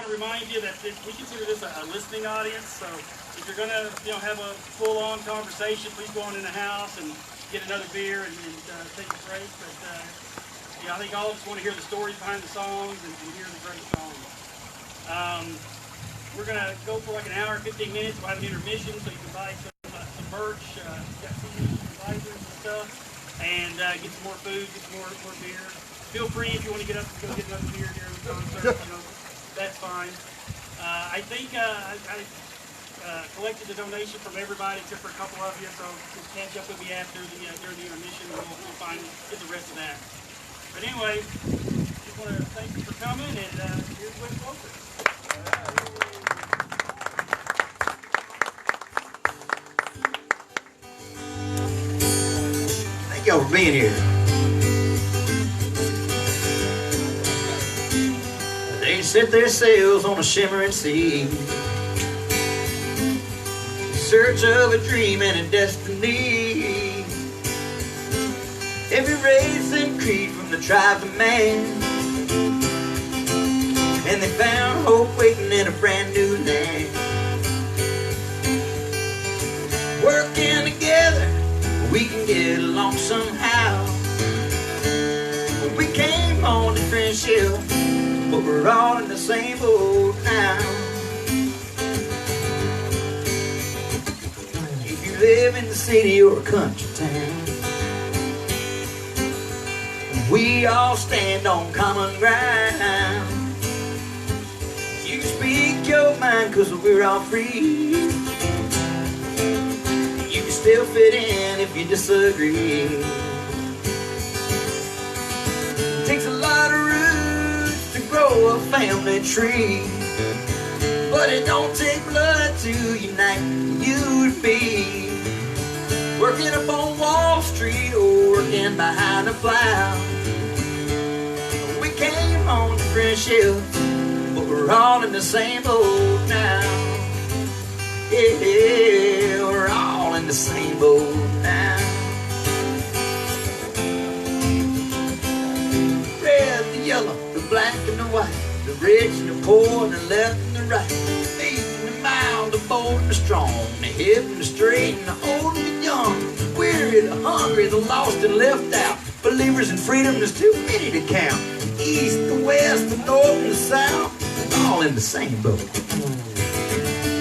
to remind you that we consider this a listening audience. So if you're going to have a full-on conversation, please go on in the house and get another beer and take a break. But yeah, I think all of us want to hear the stories behind the songs and hear the great songs. We're going to go for like an hour and 15 minutes. We'll have an intermission so you can buy some merch, got CDs, visors and stuff, and get some more food, get some more beer. Feel free if you want to get up and go get another beer during the concert. That's fine. I think I collected the donation from everybody except for a couple of you, so just catch up with me after during the intermission, and we'll get the rest of that. But anyway, just want to thank you for coming, and here's Wes Loper. Thank y'all for being here. They set their sails on a shimmering sea, in search of a dream and a destiny. Every race and creed from the tribes of man, and they found hope waiting in a brand new land. Working together, we can get along somehow. We came on different ships, but we're all in the same boat now. If you live in the city or a country town, we all stand on common ground. You can speak your mind, 'cause we're all free. You can still fit in if you disagree. It takes a lot of roots to grow a family tree, but it don't take blood to unite you and me. Working up on Wall Street or working behind a plow, we came on different ships, but we're all in the same boat now. Yeah, we're all in the same boat now. Red, the yellow, the black and the white, the rich and the poor, and the left and the right, the meek and the mild, the bold and the strong, the hip and the straight, and the old and the young, the weary, the hungry, the lost and left out, believers in freedom, there's too many to count. The east, the west, the north and the south, all in the same boat.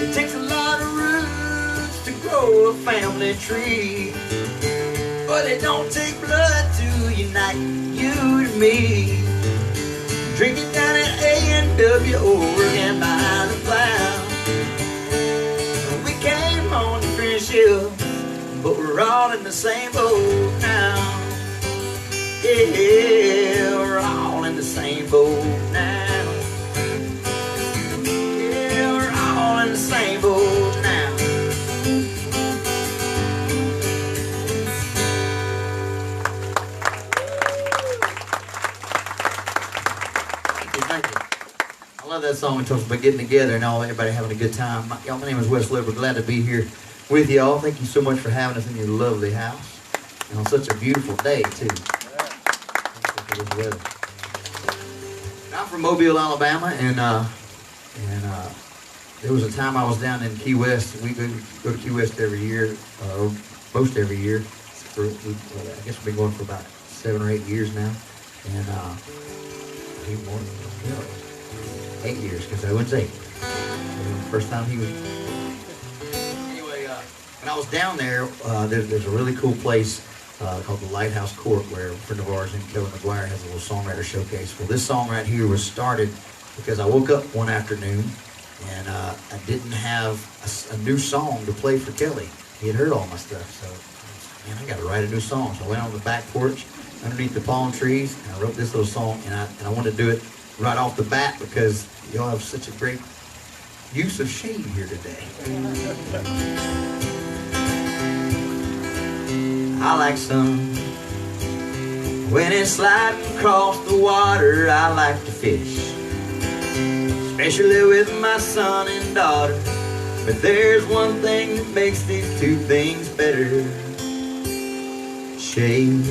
It takes a lot of roots to grow a family tree, but it don't take blood to unite you and me. Drinking down at A&W or working behind the plow, we came on different ships, but we're all in the same boat now. Yeah, we're all in the same boat now. Yeah, we're all in the same boat now. Thank you. I love that song. It talks about getting together and all, everybody having a good time. Y'all, my name is Wes Loper. Glad to be here with y'all. Thank you so much for having us in your lovely house, and on such a beautiful day too. I'm from Mobile, Alabama, and there was a time I was down in Key West. We go to Key West every year, or most every year. I guess we've been going for about 7 or 8 years now, and even more, 8 years, because I was 8. First time he was. Anyway, when I was down there, there's a really cool place called the Lighthouse Court, where a friend of ours named Kevin McGuire has a little songwriter showcase. Well, this song right here was started because I woke up one afternoon and I didn't have a new song to play for Kelly. He had heard all my stuff, so man, I got to write a new song. So I went on the back porch underneath the palm trees and I wrote this little song, and I wanted to do it right off the bat because y'all have such a great use of shade here today. I like sun when it's sliding across the water. I like to fish, especially with my son and daughter. But there's one thing that makes these two things better: shade.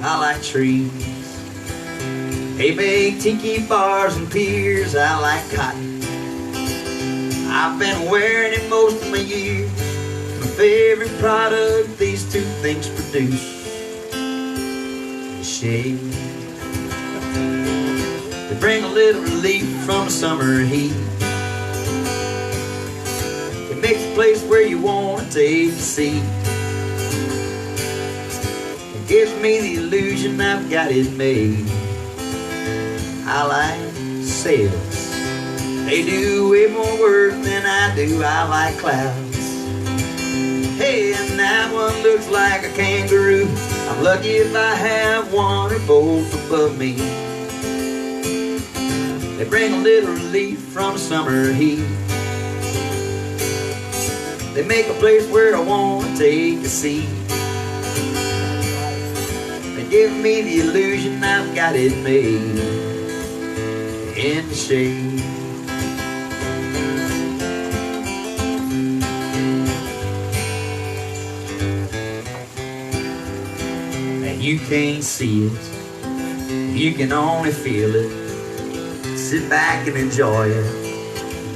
I like trees They make tiki bars and piers. I like cotton. I've been wearing it most of my years. My favorite product these two things produce is shade. They bring a little relief from the summer heat. It makes a place where you want to take a seat. It gives me the illusion I've got it made. I like sails. They do way more work than I do. I like clouds. Hey, and that one looks like a kangaroo. I'm lucky if I have one or both above me. They bring a little relief from the summer heat. They make a place where I want to take a seat. They give me the illusion I've got it made in the shade. And you can't see it, you can only feel it. Sit back and enjoy it.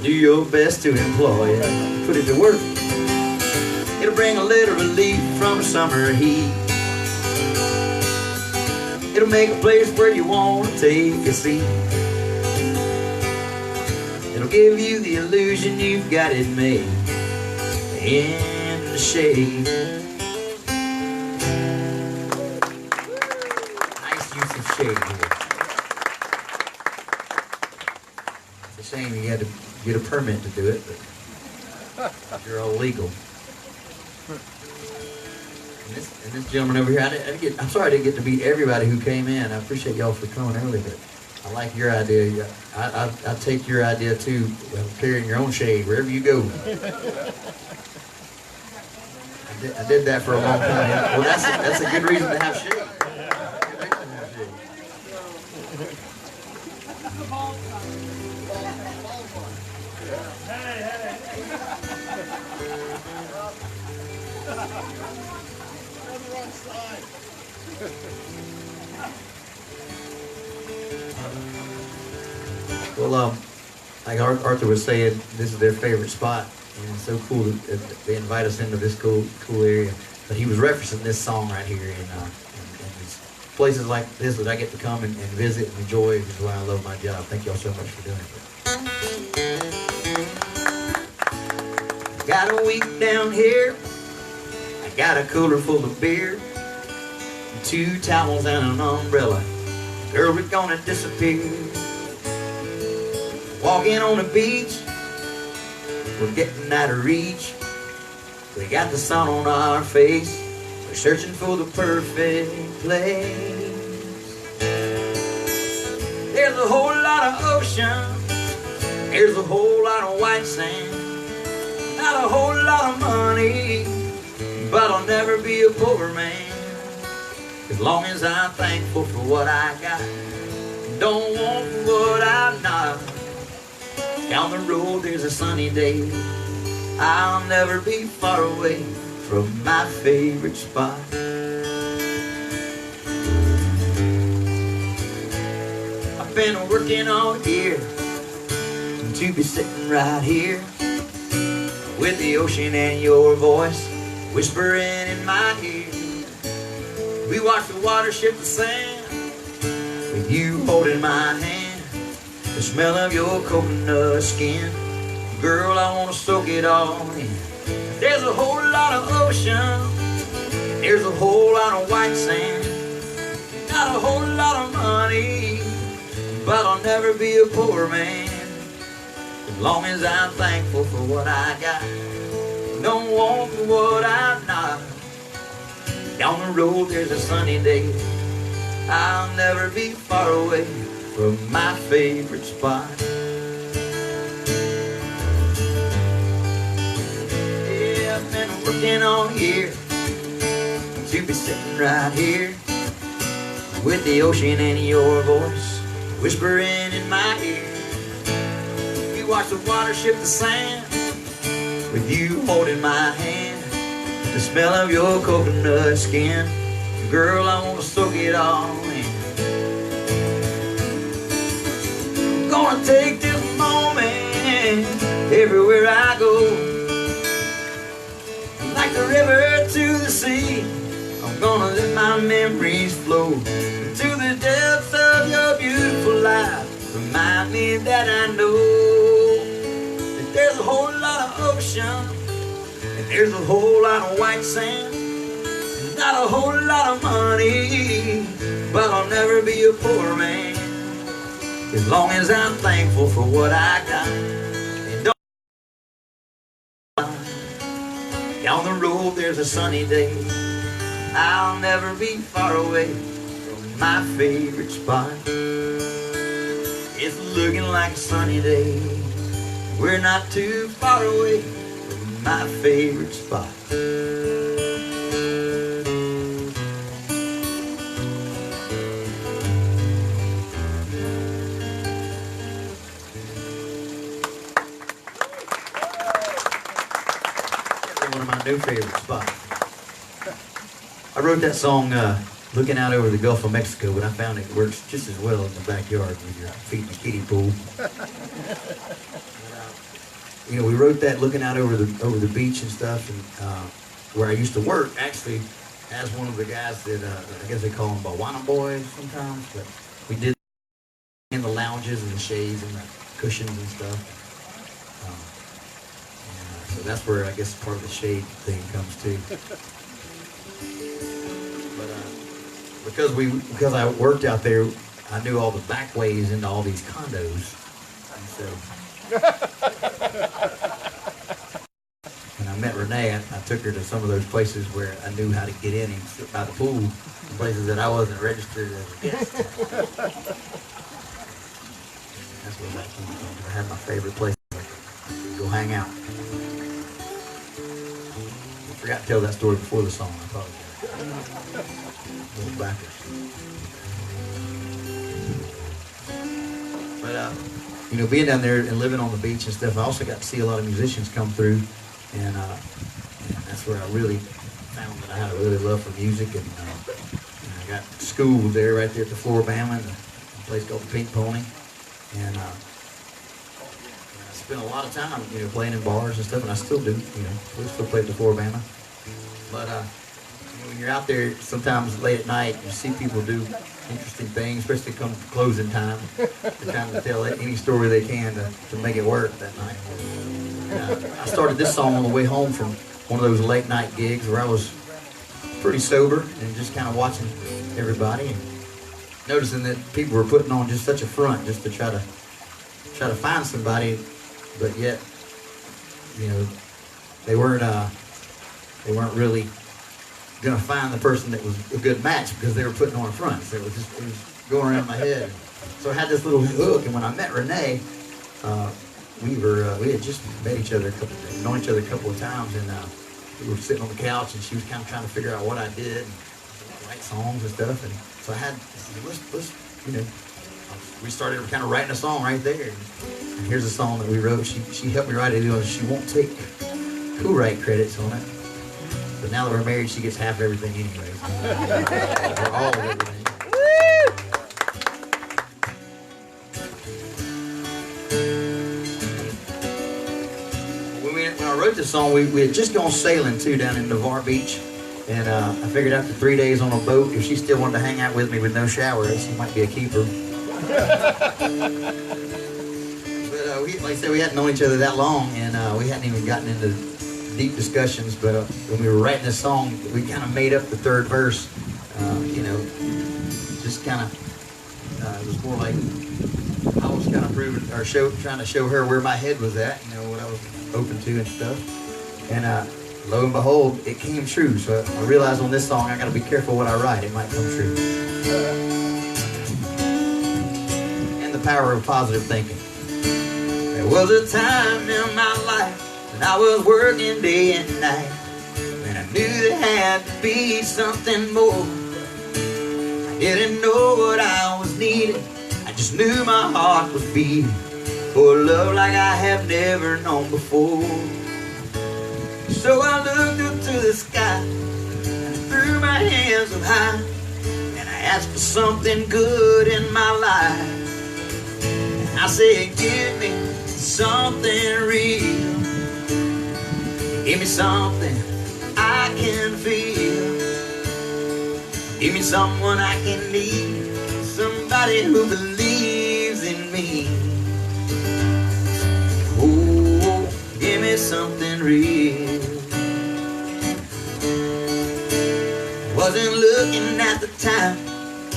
Do your best to employ it. Put it to work. It'll bring a little relief from the summer heat. It'll make a place where you want to take a seat. It'll give you the illusion you've got it made in the shade. Nice use of shade here. It's a shame you had to get a permit to do it, but you're all legal. And this gentleman over here, I'm sorry I didn't get to meet everybody who came in. I appreciate y'all for coming early, but I like your idea. I take your idea too, carrying your own shade wherever you go. I did that for a long time. Well, that's a good reason to have shade. Well, like Arthur was saying, this is their favorite spot, and it's so cool that they invite us into this cool area. But he was referencing this song right here, and it's places like this that I get to come and visit and enjoy, which is why I love my job. Thank y'all so much for doing it. Got a week down here. I got a cooler full of beer, 2 towels and an umbrella. Girl, we're gonna disappear. Walking on the beach, we're getting out of reach. We got the sun on our face, we're searching for the perfect place. There's a whole lot of ocean, there's a whole lot of white sand, not a whole lot of money, but I'll never be a poor man, as long as I'm thankful for what I got. Don't want what I'm not. Down the road there's a sunny day. I'll never be far away from my favorite spot. I've been working all year to be sitting right here with the ocean and your voice whispering in my ear. We watch the water shift the sand with you holding my hand. The smell of your coconut skin, girl, I wanna soak it all in. There's a whole lot of ocean, there's a whole lot of white sand, not a whole lot of money, but I'll never be a poor man, as long as I'm thankful for what I got. Don't want what I'm not. Down the road there's a sunny day. I'll never be far away from my favorite spot. Yeah, I've been working all year to be sitting right here with the ocean and your voice whispering in my ear. We watch the water shift the sand with you holding my hand. The smell of your coconut skin, girl, I wanna soak it all in. take this moment everywhere I go. Like the river to the sea, I'm gonna let my memories flow to the depths of your beautiful life. Remind me that I know that there's a whole lot of ocean, and there's a whole lot of white sand, and not a whole lot of money, but I'll never be a poor man as long as I'm thankful for what I got. And on the road there's a sunny day, I'll never be far away from my favorite spot. It's looking like a sunny day, we're not too far away from my favorite spot. One of my new favorite spots. I wrote that song looking out over the Gulf of Mexico, but I found it works just as well in the backyard when you're feeding the kiddie pool. You know, we wrote that looking out over the beach and stuff, and where I used to work, actually, as one of the guys that I guess they call them Bawana boys sometimes, but we did in the lounges and the shades and the cushions and stuff. So that's where I guess part of the shade thing comes too. But because I worked out there, I knew all the back ways into all these condos. And so when I met Renee, I took her to some of those places where I knew how to get in and sit by the pool, places that I wasn't registered as a guest. That's where that came from. I had my favorite place to go hang out. I forgot to tell that story before the song, I apologize. A little backwards. But, you know, being down there and living on the beach and stuff, I also got to see a lot of musicians come through, and that's where I really found that I had a really love for music, and I got school there right there at the Floribama, in a place called the Pink Pony, and I spent a lot of time, you know, playing in bars and stuff, and I still do, you know, we still play at the Floribama. But you know, when you're out there, sometimes late at night, you see people do interesting things, especially come closing time. They're trying to tell any story they can to make it work that night. And, I started this song on the way home from one of those late night gigs where I was pretty sober and just kind of watching everybody and noticing that people were putting on just such a front just to try to find somebody, but yet, you know, they weren't really gonna find the person that was a good match because they were putting on a front. So it was going around my head. So I had this little hook, and when I met Renee, we had just met each other known each other a couple of times, and we were sitting on the couch, and she was kind of trying to figure out what I did, and write songs and stuff. And so I had, let's you know, we started kind of writing a song right there. And here's a song that we wrote. She helped me write it. She won't take co-write credits on it. But now that we're married, she gets half everything anyway. Or all of everything. When I wrote this song, we had just gone sailing too down in Navarre Beach. And I figured after 3 days on a boat, if she still wanted to hang out with me with no shower, she might be a keeper. But like I said, we hadn't known each other that long, and we hadn't even gotten into deep discussions, but when we were writing this song, we kind of made up the third verse, you know, just kind of, it was more like I was kind of trying to show her where my head was at, you know, what I was open to and stuff, and lo and behold, it came true. So I realized on this song, I got to be careful what I write, it might come true. And the power of positive thinking. There was a time in my life when I was working day and night, and I knew there had to be something more. I didn't know what I was needing, I just knew my heart was beating for love like I have never known before. So I looked up to the sky and threw my hands up high, and I asked for something good in my life. I said, give me something real. Give me something I can feel. Give me someone I can need. Somebody who believes in me. Oh, give me something real. Wasn't looking at the time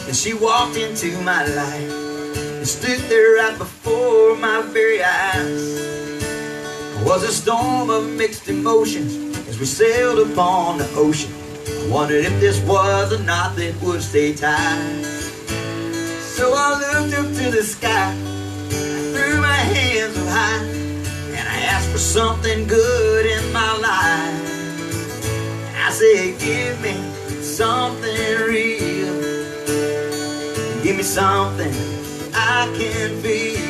and she walked into my life and stood there right before my very eyes. It was a storm of mixed emotions as we sailed upon the ocean. I wondered if this was a knot that would stay tied. So I looked up to the sky, I threw my hands up high, and I asked for something good in my life. I said, give me something real. Give me something I can feel.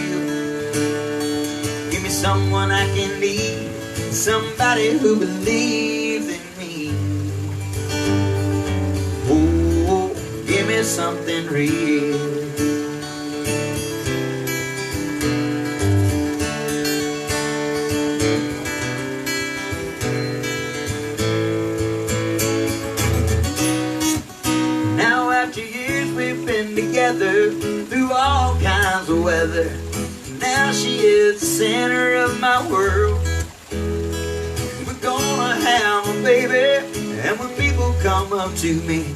Give me someone I can need. Somebody who believes in me. Oh, give me something real. Together through all kinds of weather. Now she is the center of my world. We're gonna have a baby, and when people come up to me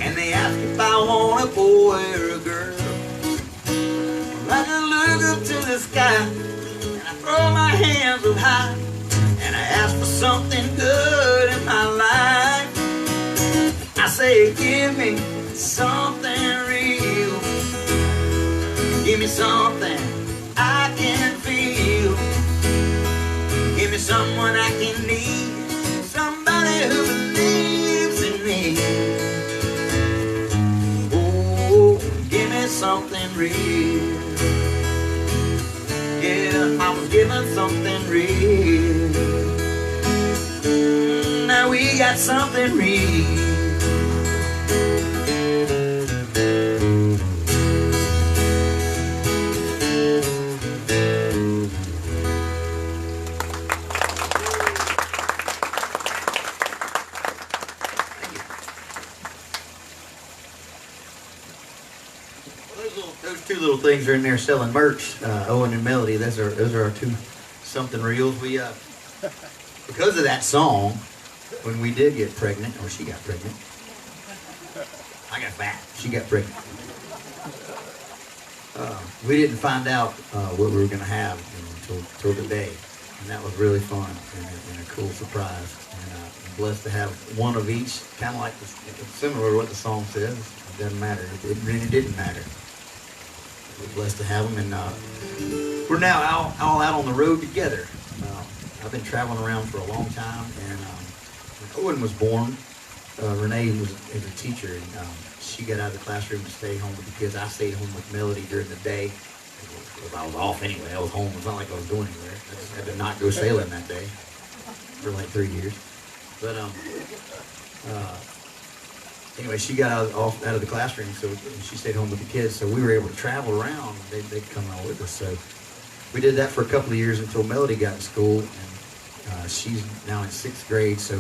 and they ask if I want a boy or a girl, I just look up to the sky and I throw my hands up high and I ask for something good in my life. I say, give me something real. Give me something I can feel. Give me someone I can need. Somebody who believes in me. Oh, give me something real. Yeah, I was given something real. Now we got something real. Those two little things are in there selling merch. Owen and Melody. Those are our two something reels. We because of that song, when we did get pregnant, or she got pregnant, I got fat. She got pregnant. We didn't find out what we were going to have until the day, and that was really fun and a cool surprise. And I'm blessed to have one of each, kind of like it's similar to what the song says. It doesn't matter. It really didn't matter. We're blessed to have them, and we're now all out on the road together. I've been traveling around for a long time, and when Owen was born, Renee is a teacher, and she got out of the classroom and stayed home with the kids. I stayed home with Melody during the day. Because I was off anyway. I was home. It's not like I was going anywhere. I just had to not go sailing that day for like 3 years. But anyway, she got out of the classroom, so she stayed home with the kids. So we were able to travel around. They'd come out with us. So we did that for a couple of years until Melody got in school, and she's now in 6th grade. So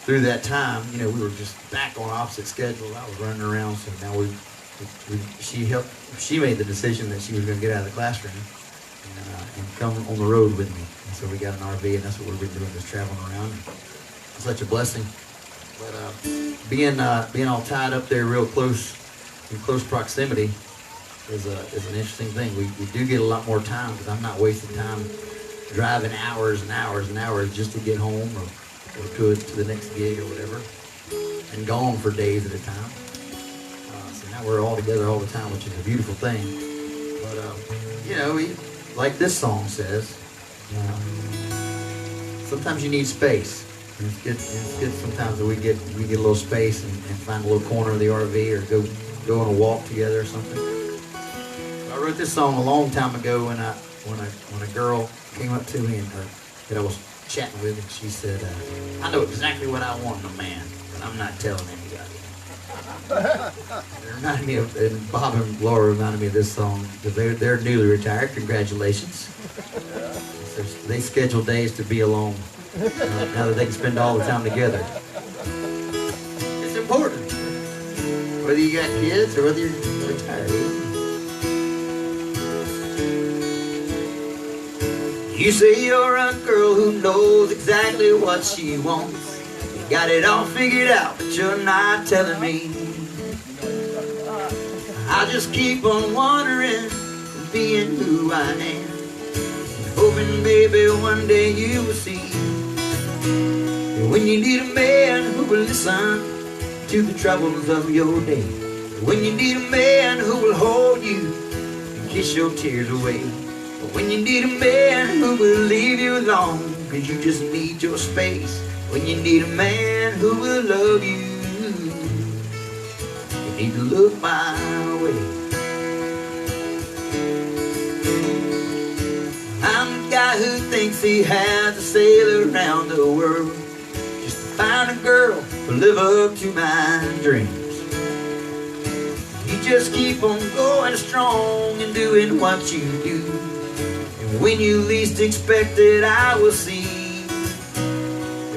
through that time, we were just back on opposite schedules. I was running around, so now she made the decision that she was going to get out of the classroom and come on the road with me. And so we got an RV, and that's what we've been doing, is traveling around. It's such a blessing. But being all tied up there real close, in close proximity, is an interesting thing. We do get a lot more time, because I'm not wasting time driving hours and hours and hours just to get home or to the next gig or whatever, and gone for days at a time. So now we're all together all the time, which is a beautiful thing. But like this song says, sometimes you need space. And it's good sometimes that we get a little space and find a little corner of the RV, or go on a walk together or something. I wrote this song a long time ago when a girl came up to me that I was chatting with, and she said, I know exactly what I want in a man, but I'm not telling anybody. It reminded me of, and Bob and Laura reminded me of this song because they're newly retired. Congratulations. So they schedule days to be alone now that they can spend all the time together. It's important, whether you got kids or whether you're retired. You say you're a girl who knows exactly what she wants. You got it all figured out, but you're not telling me. I just keep on wondering, being who I am, hoping maybe one day you will see. And when you need a man who will listen to the troubles of your day, when you need a man who will hold you and kiss your tears away, when you need a man who will leave you alone cause you just need your space, when you need a man who will love you, you need to look my way. I'm the guy who thinks he has to sail around the world just to find a girl who live up to my dreams. You just keep on going strong and doing what you do. When you least expect it, I will see.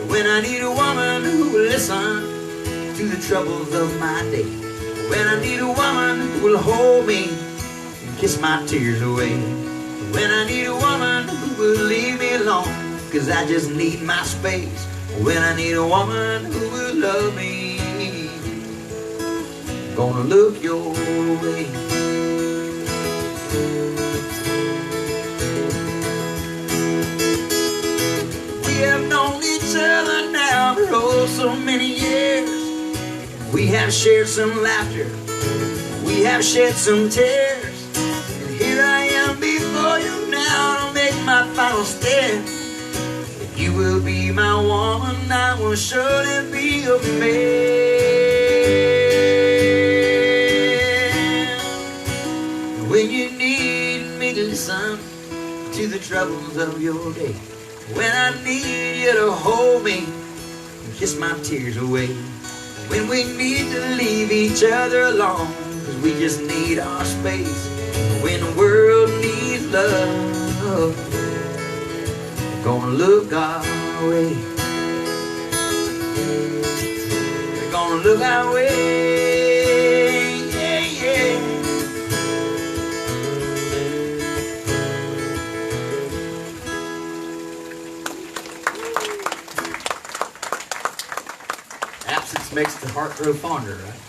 When I need a woman who will listen to the troubles of my day, when I need a woman who will hold me and kiss my tears away, when I need a woman who will leave me alone cause I just need my space, when I need a woman who will love me, I'm gonna look your way. We have known each other now for oh so many years. We have shared some laughter, we have shed some tears, and here I am before you now to make my final step. If you will be my woman, I will surely be your man. When you need me to listen to the troubles of your day, when I need you to hold me and kiss my tears away, when we need to leave each other alone cause we just need our space, when the world needs love, we're gonna look our way. We're gonna look our way, yeah, yeah. Absence makes the heart grow fonder, right?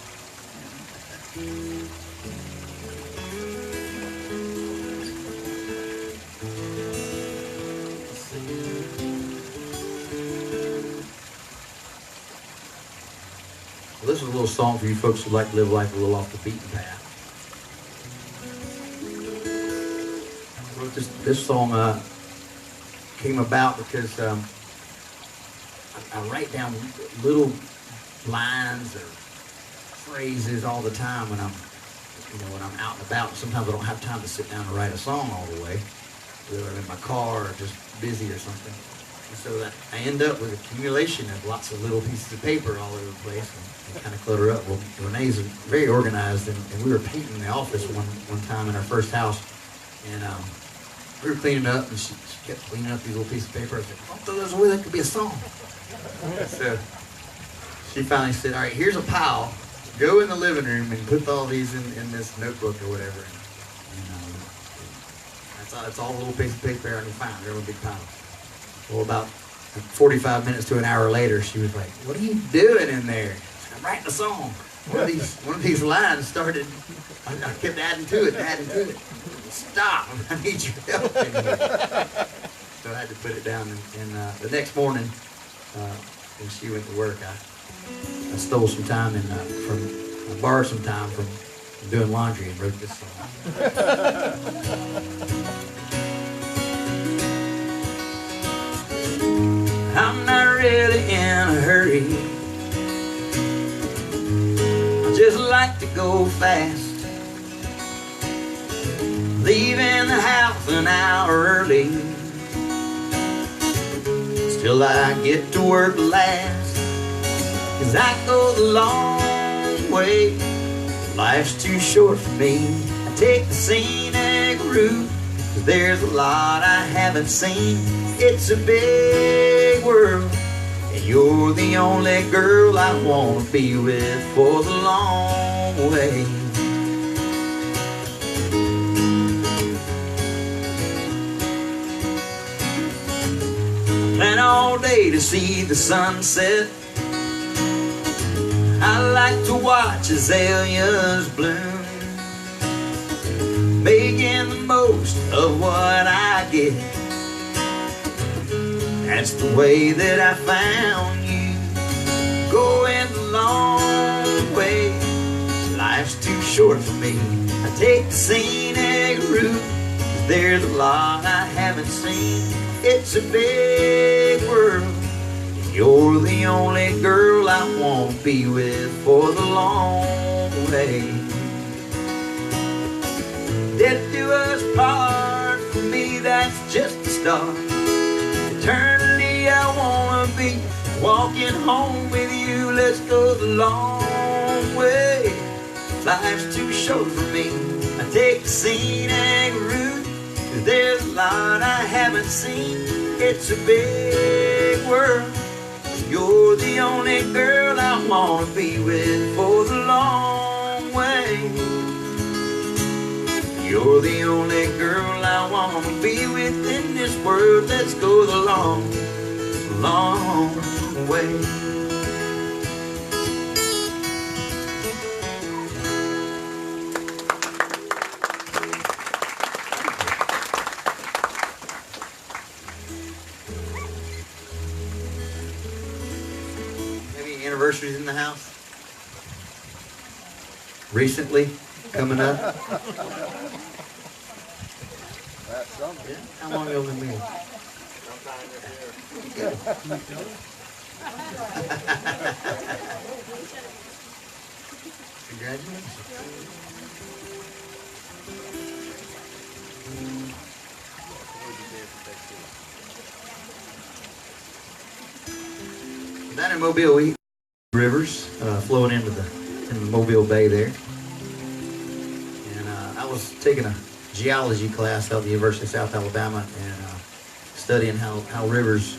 Well, this is a little song for you folks who like to live life a little off the beaten path. I wrote this song came about because I write down little lines or phrases all the time when I'm out and about. Sometimes I don't have time to sit down and write a song all the way, whether I'm in my car or just busy or something. And so that I end up with accumulation of lots of little pieces of paper all over the place and kind of clutter up. Well, Renee's very organized, and we were painting the office one time in our first house, and we were cleaning up, and she kept cleaning up these little pieces of paper. I said, "Don't throw those away, that could be a song." So she finally said, "All right, here's a pile. Go in the living room and put all these in this notebook or whatever." And that's all a little piece of paper I can find. They're a big pile. Well, about 45 minutes to an hour later, she was like, "What are you doing in there?" I said, "I'm writing a song." One of these lines started. I kept adding to it. Stop! I need your help in here. So I had to put it down. And the next morning, when she went to work, I stole some time and I borrowed some time from doing laundry and wrote this song. I'm not really in a hurry. I just like to go fast. Leaving the house an hour early. Still I get to work last. 'Cause I go the long way. Life's too short for me. I take the scenic route, 'cause there's a lot I haven't seen. It's a big world, and you're the only girl I wanna be with for the long way. Plan all day to see the sunset. I like to watch azaleas bloom, making the most of what I get. That's the way that I found you, going the long way. Life's too short for me. I take the scenic route, 'cause there's a lot I haven't seen. It's a big world, and you're the only girl I want to be with for the long way. Death do us part, for me that's just the start. Eternally I wanna be walking home with you. Let's go the long way. Life's too short for me. I take the scenic route, 'cause there's a lot I haven't seen. It's a big world. You're the only girl I wanna be with for the long way. You're the only girl I wanna be with in this world. Let's go the long, long way. Any anniversaries in the house? Recently? Coming up? That's something. Yeah. How long ago been married? Sometime this year. Congratulations. Down in Mobile, we rivers flowing into the Mobile Bay there. And I was taking a geology class out at the University of South Alabama and studying how rivers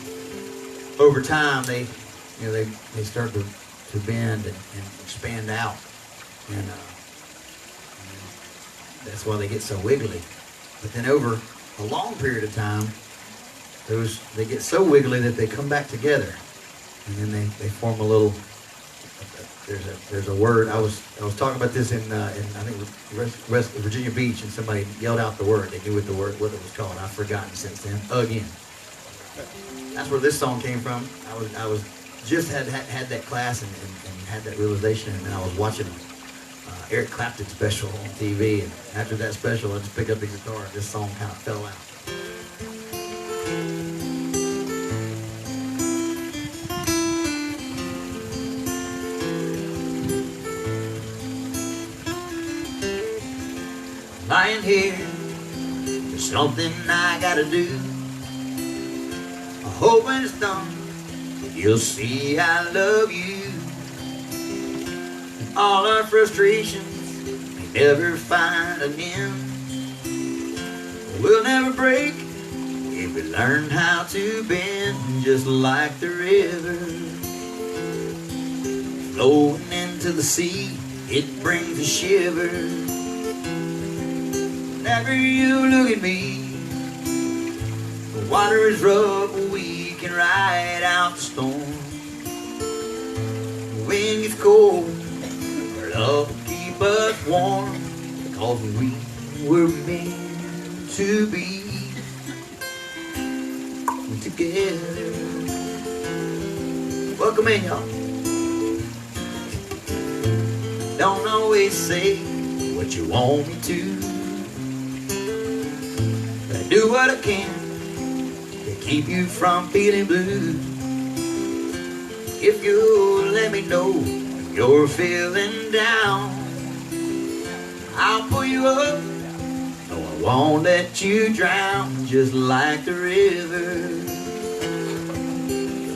over time they start to bend and expand out, and that's why they get so wiggly. But then over a long period of time, they get so wiggly that they come back together, and then they form a little. There's a word. I was talking about this in I think it was West Virginia Beach, and somebody yelled out the word. They knew what it was called. I've forgotten since then. Again. That's where this song came from. I was just had that class and had that realization, and then I was watching Eric Clapton special on TV, and after that special, I just picked up the guitar, and this song kind of fell out. Lying here, there's something I gotta do. I hope when it's done, you'll see I love you. And all our frustrations may never find an end. We'll never break if we learn how to bend, just like the river flowing into the sea. It brings a shiver. Whenever you look at me, the water is rough, we can ride out the storm. The wind gets cold, our love will keep us warm, because we were meant to be together. Welcome in, y'all. Don't always say what you want me to, but I do what I can to keep you from feeling blue. If you'll let me know if you're feeling down, I'll pull you up. No, I won't let you drown, just like the river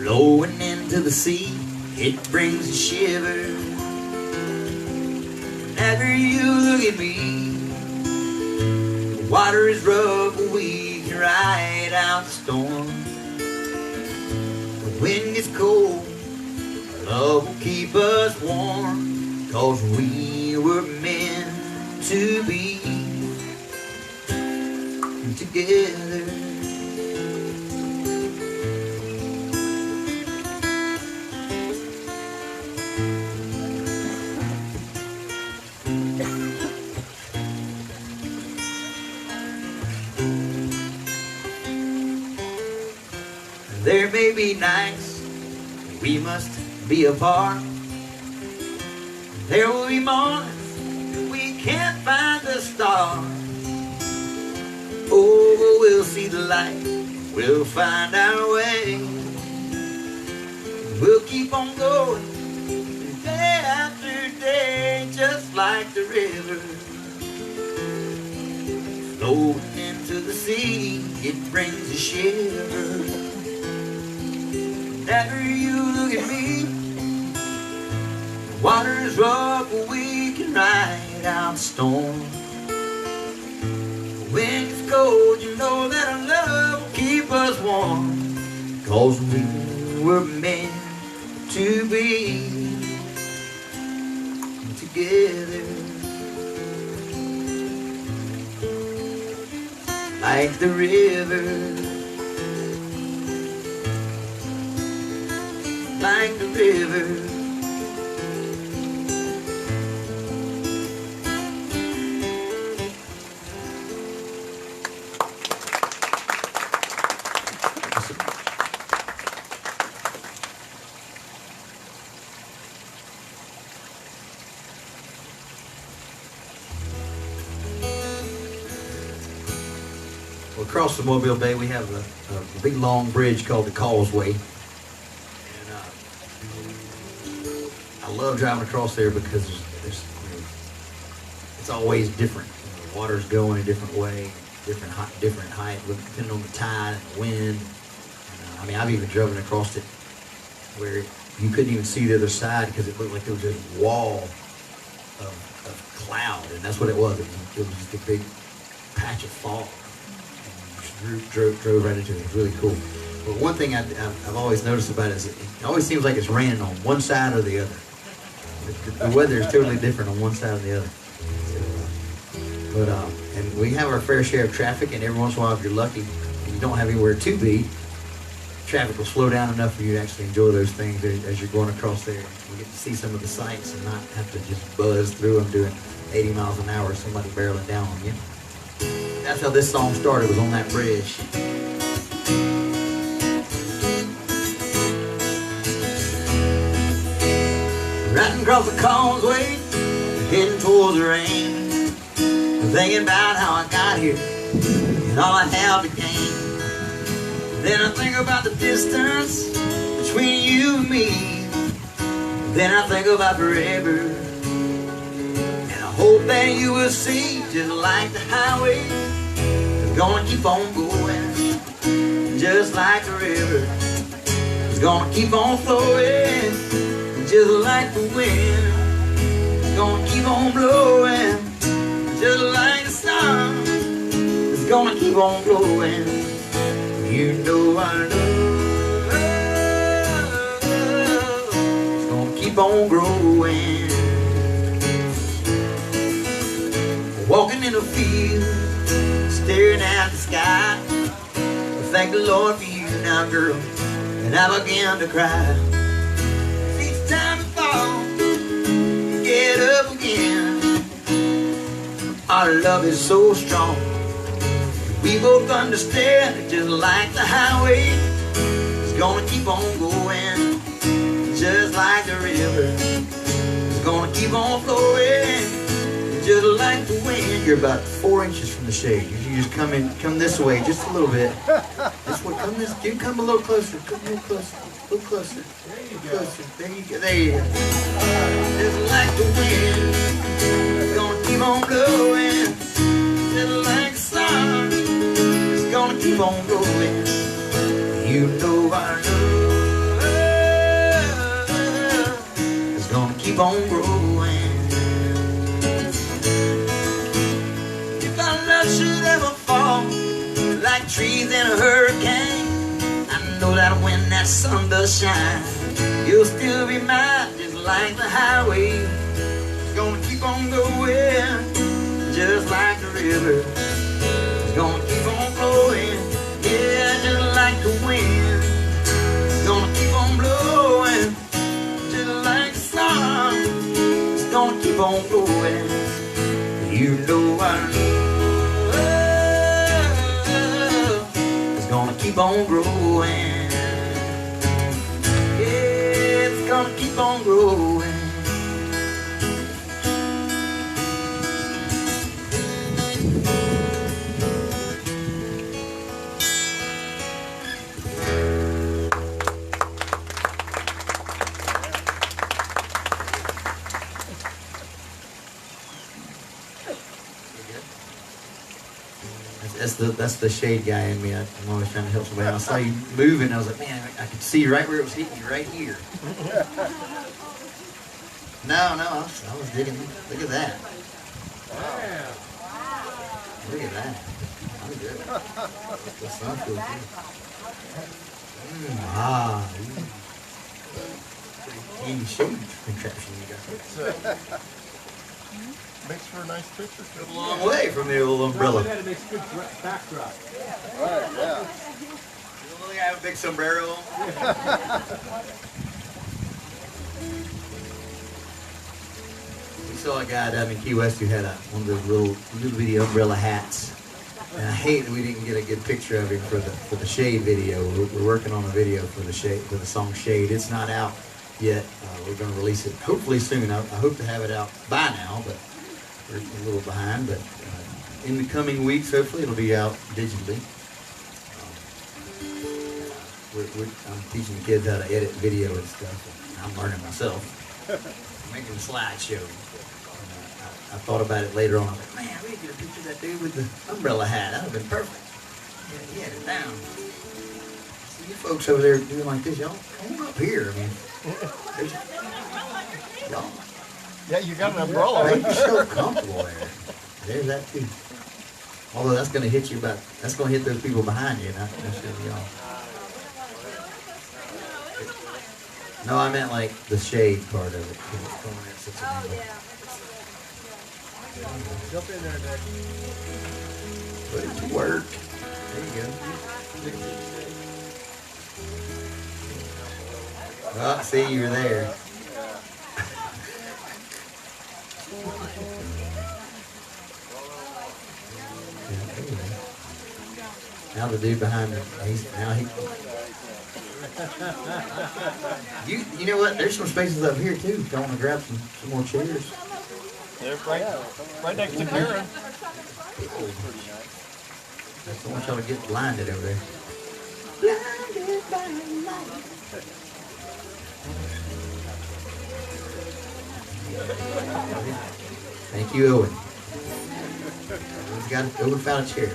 flowing into the sea. It brings a shiver. Whenever you look at me, the water is rough, but we can ride out the storm. The wind gets cold, our love will keep us warm, 'cause we were meant to be together. There may be nights we must be apart. There will be mornings we can't find the stars. Oh, but we'll see the light, we'll find our way. We'll keep on going day after day, just like the river flowing into the sea. It brings a shiver. Whenever you look at me, the water is rough, but we can ride out the storm. When it's cold, you know that our love will keep us warm, 'cause we were meant to be together. Like the river, like the river. Well, across the Mobile Bay, we have a big long bridge called the Causeway. And I love driving across there because it's always different. The water's going a different way, different height, depending on the tide and the wind. And, I mean, I've even driven across it where you couldn't even see the other side because it looked like there was this wall of cloud, and that's what it was. It was just a big patch of fog. Drove right into it. It was really cool. But one thing I've always noticed about it is it always seems like it's raining on one side or the other. The weather is totally different on one side or the other. So, and we have our fair share of traffic, and every once in a while, if you're lucky, and you don't have anywhere to be, traffic will slow down enough for you to actually enjoy those things as you're going across there. You get to see some of the sights and not have to just buzz through them doing 80 miles an hour, somebody barreling down on you. That's how this song started, was on that bridge. Riding across the causeway, heading towards the rain, thinking about how I got here and all I have to gain. Then I think about the distance between you and me. Then I think about forever, and I hope that you will see, just like the highway, it's gonna keep on going, just like the river, it's gonna keep on flowing, just like the wind, it's gonna keep on blowing, just like the sun, it's gonna keep on blowing. You know our love is gonna keep on growing. Walking in a field, staring at the sky, I thank the Lord for you now, girl, and I began to cry. Each time I fall, get up again. Our love is so strong, we both understand it, just like the highway, it's gonna keep on going, just like the river, it's gonna keep on flowing, just like the wind. You're about 4 inches from the shade. You just come this way just a little bit. This way, you come a little closer, come a little closer, a little closer. There you go. There you go. There you go. Just like the wind, it's gonna keep on blowing, just like the sun, it's gonna keep on going. You know our love is gonna keep on growing. like trees in a hurricane. I know that when that sun does shine, you'll still be mine, just like the highway. It's gonna keep on going, just like the river. It's gonna keep on flowing, yeah, just like the wind. It's gonna keep on blowing, just like the sun. It's gonna keep on blowing. You know I know it's gonna keep on growing. Yeah, it's gonna keep on growing. That's the shade guy in me. I'm always trying to help somebody. I saw you moving. I was like, man, I could see right where it was hitting you, right here. No, I was digging. Look at that. Wow. Look at that. I'm good. The sun feels good. Pretty handy shade contraption you got. Makes for a nice picture. A long way from the old umbrella. That makes a good backdrop. Right, yeah. You don't think I have a big sombrero on? We saw a guy down in Key West who had one of those little bitty umbrella hats. And I hate that we didn't get a good picture of him for the Shade video. We're working on a video for the song Shade. It's not out yet. We're going to release it hopefully soon. I hope to have it out by now, but we're a little behind. But in the coming weeks, hopefully it'll be out digitally. I'm teaching the kids how to edit video and stuff. And I'm learning myself. I'm making a slideshow. I thought about it later on. I was like, man, we could get a picture of that dude with the umbrella hat. That would have been perfect. Yeah, he had it down. See you folks over there doing like this, y'all come on up here. I mean, y'all. Yeah, you got an umbrella. You're so comfortable there. There's that too. Although that's going to hit you that's going to hit those people behind you, not necessarily y'all. No, I meant like the shade part of it. Jump in there, Nick. Put it to work. There you go. Oh, see, you're there. Now the dude behind me, you know what? There's some spaces up here too. If you want to grab some more chairs. They're right next to Karen. I don't want y'all to get blinded over there. Blinded by light. Thank you, Owen. Owen found a chair.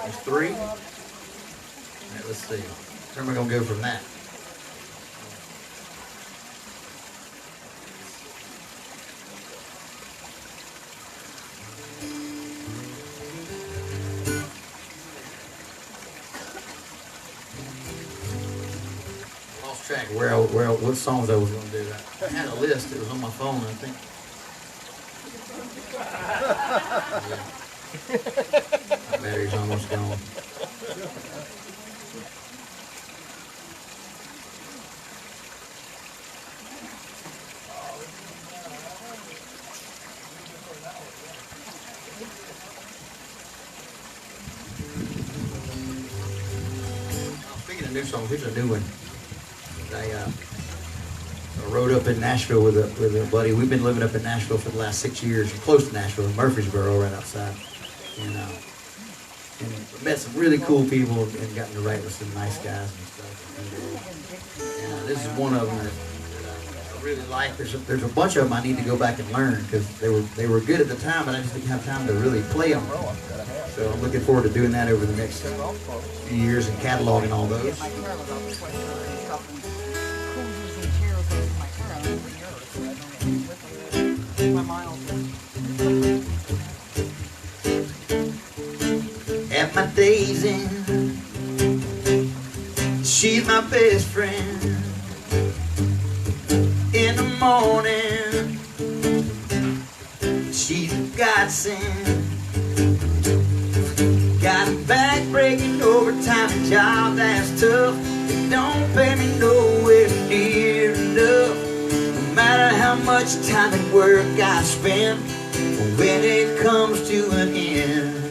There's 3. All right, let's see. Where am I going to go from that? Lost track of what songs I was going to do. I had a list. It was on my phone, I think. My battery's almost gone. Speaking of new songs, here's a new one. I rode up in Nashville with a buddy. We've been living up in Nashville for the last 6 years, close to Nashville, Murfreesboro, right outside. And met some really cool people and gotten to write with some nice guys and stuff. And this is one of them that I really like. There's a bunch of them I need to go back and learn because they were good at the time, but I just didn't have time to really play them. So I'm looking forward to doing that over the next few years and cataloging all those. my days in. She's my best friend. In the morning, she's a godsend. Got a back-breaking overtime job that's tough. It don't pay me nowhere near enough. No matter how much time at work I spend, when it comes to an end,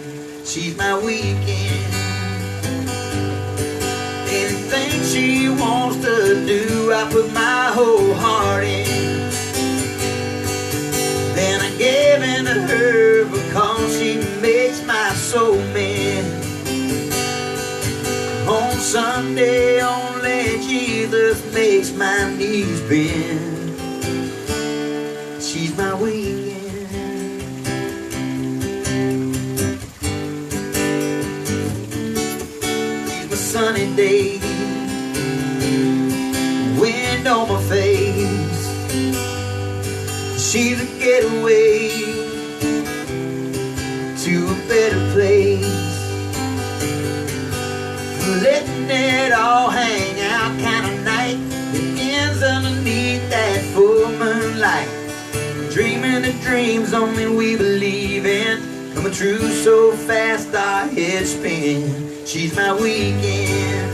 she's my weekend. Anything she wants to do, I put my whole heart in. Then I give in to her because she makes my soul mend. On Sunday only Jesus makes my knees bend. She's my weekend. She's my sunny day, wind on my face. She's a getaway to a better place. Letting it all hang out kind of night. It ends underneath that full moonlight. Dreaming the dreams only we believe in, coming true so fast our heads spin. She's my weekend.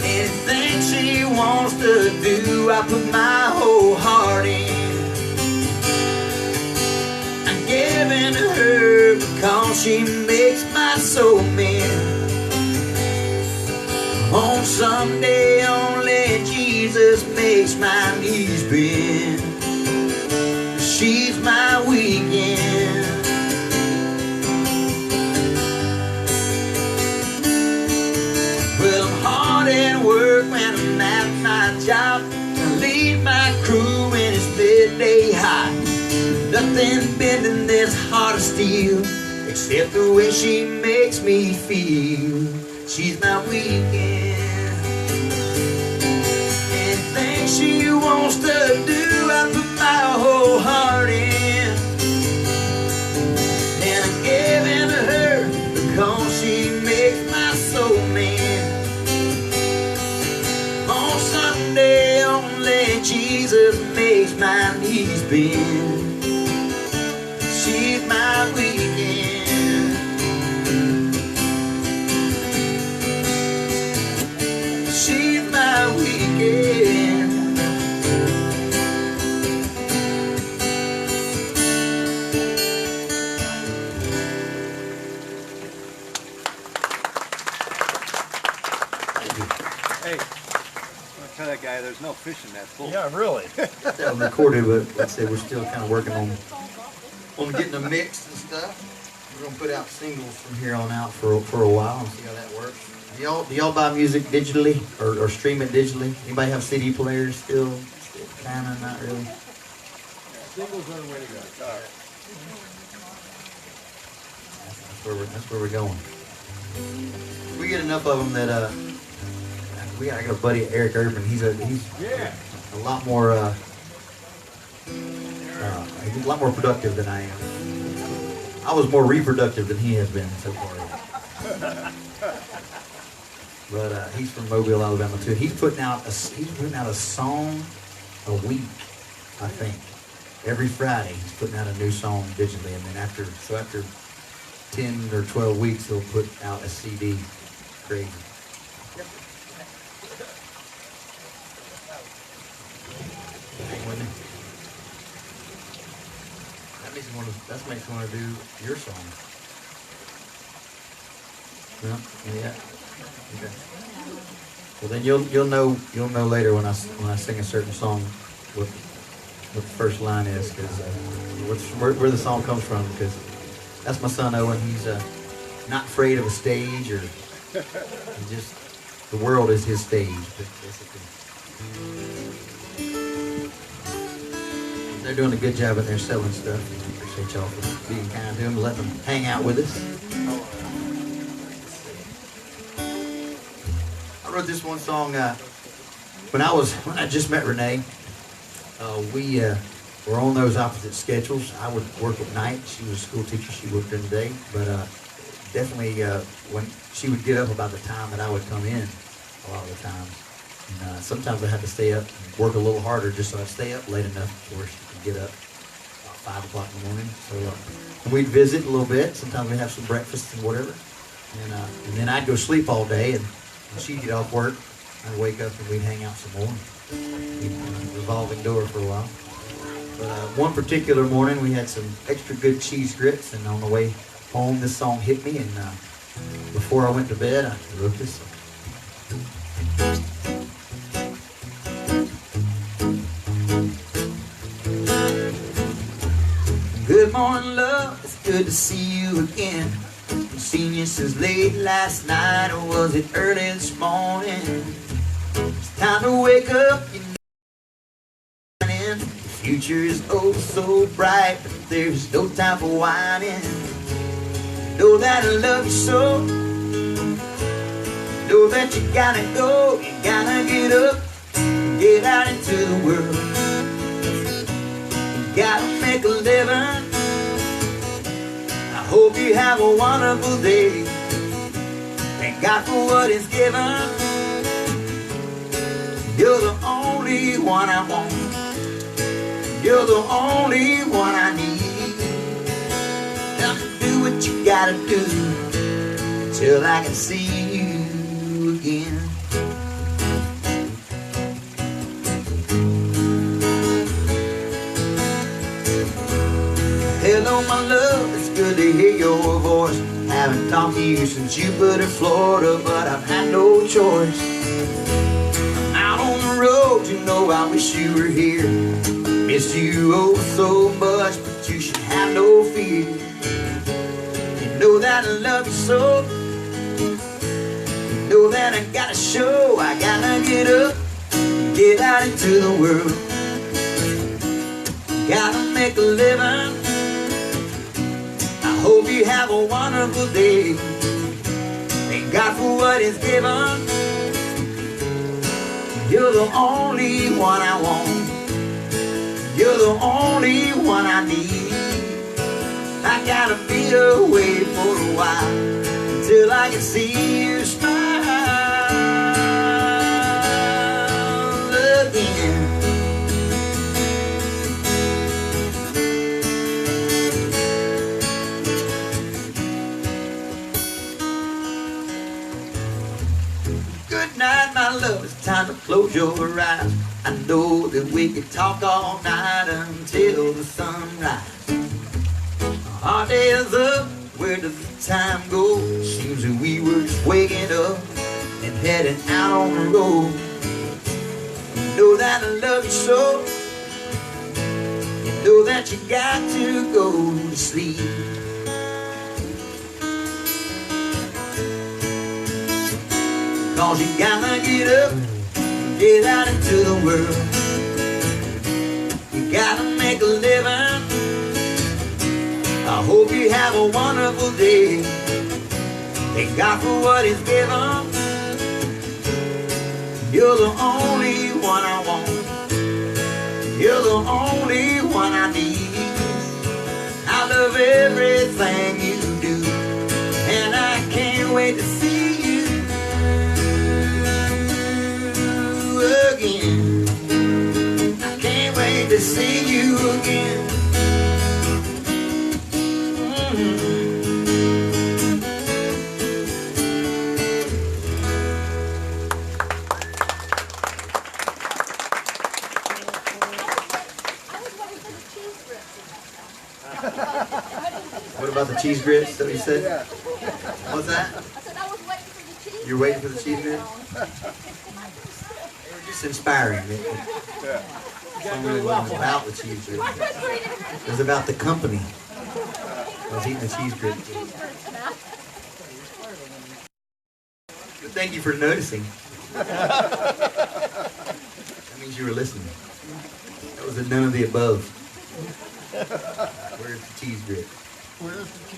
Anything she wants to do, I put my whole heart in. I'm giving to her because she makes my soul mend. On Sunday only Jesus makes my knees bend. She's my weekend. Well, I'm hard at work when I'm at my job. I lead my crew when it's midday hot. Nothing bending this heart of steel except the way she makes me feel. She's my weekend. Anything she wants to do, I put my whole heart in. And I'm giving to her because she makes my soul mend. On Sunday only Jesus makes my knees bend. She's my weekend. She's my weekend. Hey, I'll tell that guy there's no fish in that pool. Yeah, really. That was recorded, but like I said, we're still kind of working on getting them mixed and stuff. We're gonna put out singles from here on out for a while and see how that works. Do y'all buy music digitally or stream it digitally? Anybody have CD players still? Kinda, not really. Singles are the way to go. That's where we're going. We get enough of them that I got a buddy Eric Urban. He's a lot more he's a lot more productive than I am. I was more reproductive than he has been so far. But he's from Mobile, Alabama too. He's putting out a song a week, I think. Every Friday he's putting out a new song digitally, and then after 10 or 12 weeks he'll put out a CD. Crazy. Hang with me. That makes me want to do your song. No? Yeah. Okay. Well, then you'll know later when I sing a certain song what the first line is, because where the song comes from, because that's my son Owen. He's not afraid of a stage, or just the world is his stage, basically. They're doing a good job in there selling stuff. Appreciate y'all for being kind to them, letting them hang out with us. I wrote this one song when I just met Renee. We were on those opposite schedules. I would work at night. She was a school teacher. She worked during the day. But definitely when she would get up about the time that I would come in, a lot of the times. And sometimes I had to stay up and work a little harder just so I'd stay up late enough before she could get up about 5 o'clock in the morning. So and we'd visit a little bit. Sometimes we'd have some breakfast and whatever. And then I'd go sleep all day, and she'd get off work. I'd wake up and we'd hang out some more. We'd revolving door for a while. But one particular morning we had some extra good cheese grits, and on the way home this song hit me, and before I went to bed I wrote this song. Good morning, love, it's good to see you again. I've seen you since late last night, or was it early this morning? It's time to wake up, you know. The future is oh so bright, but there's no time for whining. Know that I love you so. Know that you gotta go, you gotta get up and get out into the world. You gotta make a living. I hope you have a wonderful day. Thank God for what He's given. You're the only one I want. You're the only one I need. Now do what you gotta do till I can see you again. Hello, my love, it's good to hear your voice. Haven't talked to you since Jupiter, Florida, but I've had no choice. I'm out on the road, you know I wish you were here. Miss you oh so much, but you should have no fear. You know that I love you so. You know that I gotta show, I gotta get up, get out into the world. Gotta make a living. I hope you have a wonderful day. Thank God for what He's given. You're the only one I want. You're the only one I need. I gotta be away for a while until I can see you smile again. Good night, my love, it's time to close your eyes. I know that we could talk all night until the sunrise. Our day is up, where does the time go? Seems that we were just waking up and heading out on the road. You know that I love you so. You know that you got to go to sleep. Cause you gotta get up, get out into the world. You gotta make a living. I hope you have a wonderful day. Thank God for what He's given. You're the only one I want. You're the only one I need. I love everything you do, and I can't wait to see you again. I can't wait to see you again. What about the cheese grits? Is that what you said? Yeah. What's that? I said I was waiting for the cheese. You're waiting for the cheese grits? They were just inspiring. It really wasn't about the cheese grits. It was about the company. I was eating the cheese grits. But thank you for noticing. That means you were listening. That was a none of the above. Where's the cheese grit?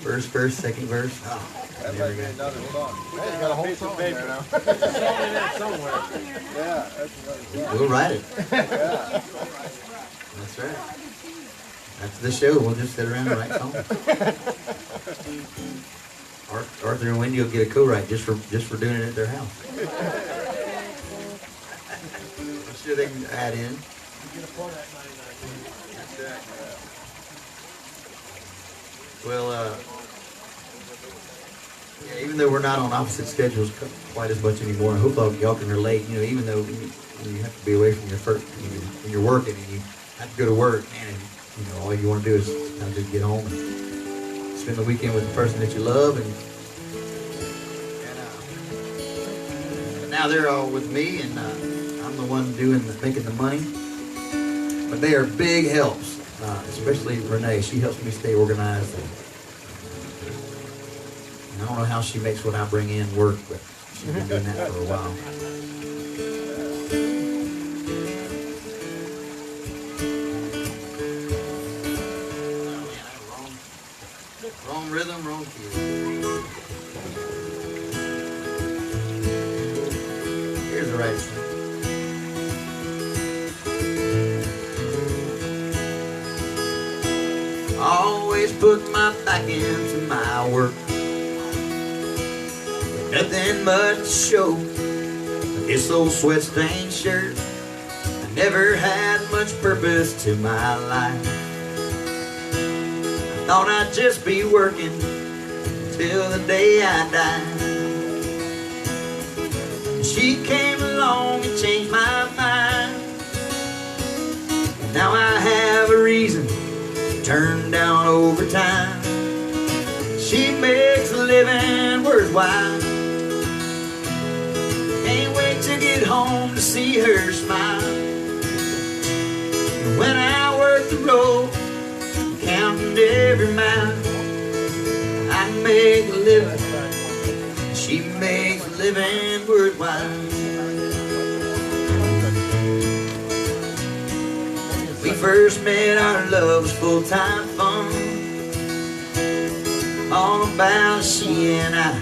First verse, second verse. Oh, That there might we be go. another song. Hey, you got a whole song there now. Somewhere. Yeah, that's another song. We'll write it. Yeah. That's right. After the show, we'll just sit around and write songs. Arthur and Wendy will get a co-write just for doing it at their house. I'm sure they can add in. Well, yeah, even though we're not on opposite schedules quite as much anymore, I hope y'all can relate. You know, even though you have to be away from your first, when you're working and you have to go to work, and you know all you want to do is kind of just get home and spend the weekend with the person that you love, and but now they're all with me, and I'm the one making the money. But they are big helps, especially Renee. She helps me stay organized. And I don't know how she makes what I bring in work, but she's been doing that for a while. Wrong rhythm, wrong key. Here's the right one. Always put my back into my work. Nothing much to show. This old sweat-stained shirt. I never had much purpose to my life. I thought I'd just be working till the day I died. She came along and changed my mind. Now I have a reason to turn down overtime. She makes a living worthwhile. Can't wait to get home to see her smile. And when I work the road, counting every mile, I make a living. She makes a living worthwhile. We first met, our love was full-time fun. All about she and I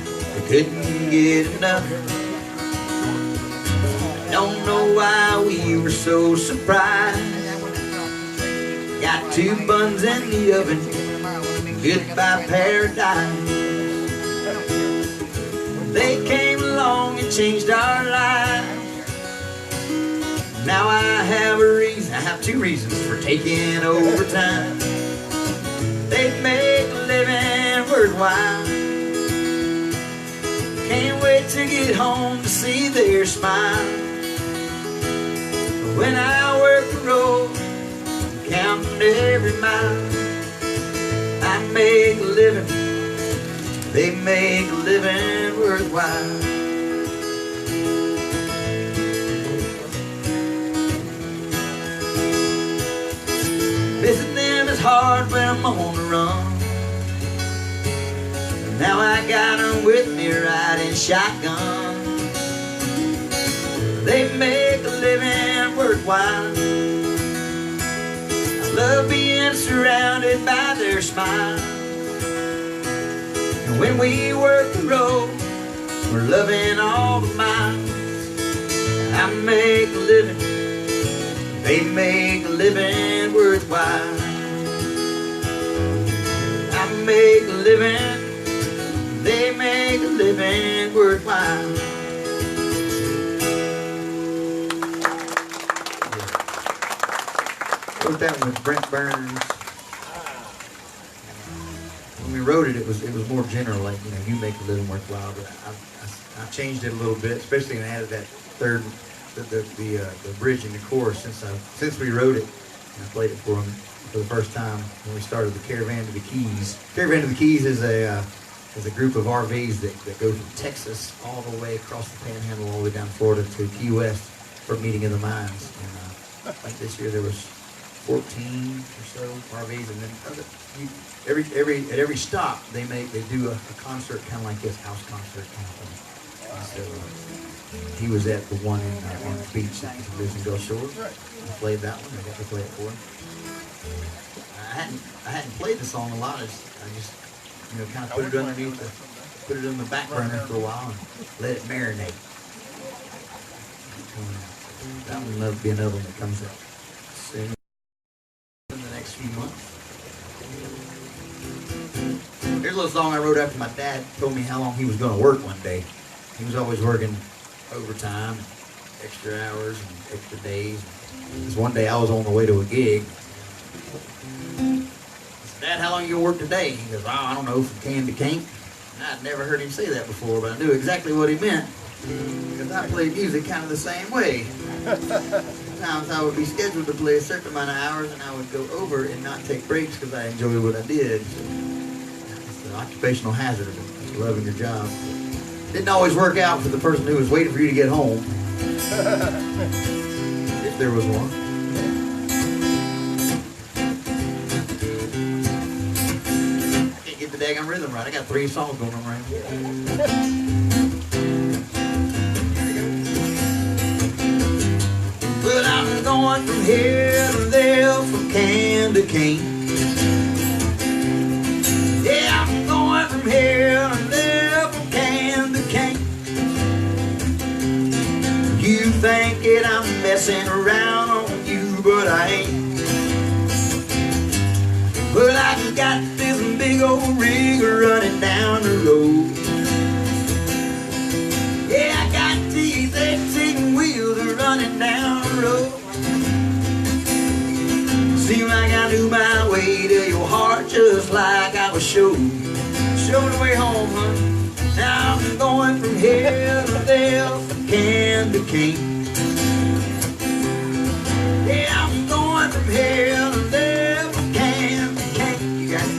couldn't get enough. Don't know why we were so surprised. Got 2 buns in the oven, goodbye paradise. They came along and changed our lives. Now I have a reason, I have 2 reasons for taking overtime. They make a living worthwhile. Can't wait to get home to see their smile. When I work the road, counting every mile, I make a living. They make a living worthwhile. Visit them is hard when I'm on the run. Now I got them with me riding shotgun. They make a living worthwhile. I love being surrounded by their smile. And when we work the road, we're loving all the miles. I make a living. They make a living worthwhile. I make a living. They make a living worthwhile. Wrote that one with Brent Burns. When we wrote it, it was more general, like, you know, you make a living worthwhile. But I changed it a little bit, especially when I added that third, the bridge and the chorus. Since we wrote it, and I played it for them for the first time when we started the Caravan to the Keys. Caravan to the Keys is a group of RVs that go from Texas all the way across the Panhandle, all the way down Florida to Key West for Meeting of the Minds. And I think this year there was 14 or so RVs, and then at every stop they do a concert kind of like this, house concert kind of thing. So he was at the one on the beach that lives in Gulf Shores. I played that one. I got to play it for him. I hadn't played the song a lot. I just kind of put it underneath put it in the back burner for a while and let it marinate. That one will be another one that comes out soon in the next few months. Here's a little song I wrote after my dad told me how long he was going to work one day. He was always working overtime, extra hours and extra days. Because one day I was on the way to a gig. I said, Dad, how long you gonna work today? He goes, oh, I don't know, from can to can't. And I'd never heard him say that before, but I knew exactly what he meant. Because I play music kind of the same way. Sometimes I would be scheduled to play a certain amount of hours and I would go over and not take breaks because I enjoyed what I did. It's an occupational hazard of loving your job. Didn't always work out for the person who was waiting for you to get home. If there was one. I can't get the daggone rhythm right. I got 3 songs going on right here. Well, I'm going from here to there, from can to can. Yeah, I'm going from here to there, from can to can. You think that I'm messing around on you, but I ain't. Well, I got this big old rig running down the road. Yeah, I got these 18 wheels running down the road. Seems like I knew my way to your heart just like I was showed. Showed the way home, huh? Now I'm going from here to there, from can to can. Yeah, I'm going from here to there, from can to can. You got it?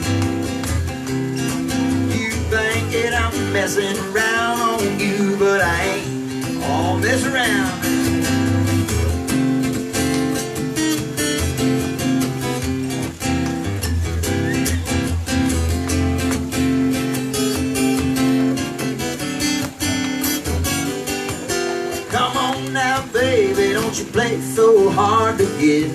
You think that I'm messing around on you, but I ain't all mess around. Come on now, baby, don't you play so hard to get.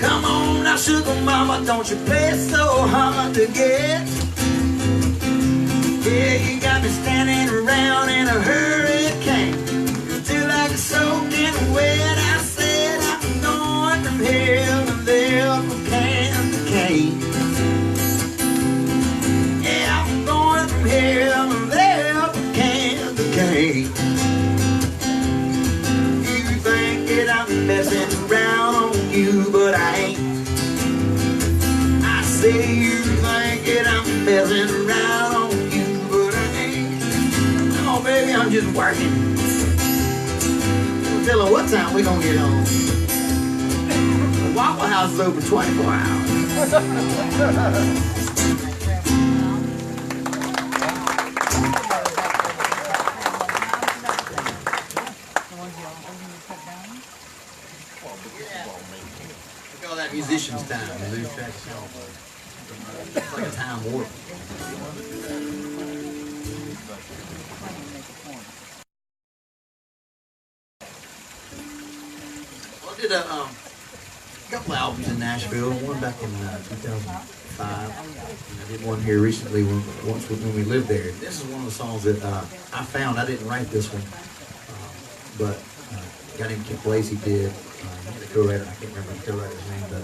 Come on now, sugar mama, don't you play so hard to get. Yeah, you got me standing around in a hurricane, feel like it's soaking wet. I said I'm going from here to there, from can to can. Yeah, I'm going from here to there, from can to can. You think that I'm messing around on you, but I ain't. I say you think that I'm messing around on you, but I ain't. No, baby, I'm just working. Tell her what time we gonna get home. The Waffle House is open 24 hours. We call that musician's time. You lose track of time. It's like a time warp. Well, I did a couple albums in Nashville. One back in 2005. And I did one here recently when we lived there. This is one of the songs that I found. I didn't write this one, but a guy named Kip Lacey did. The co-writer, I can't remember the co-writer's name, but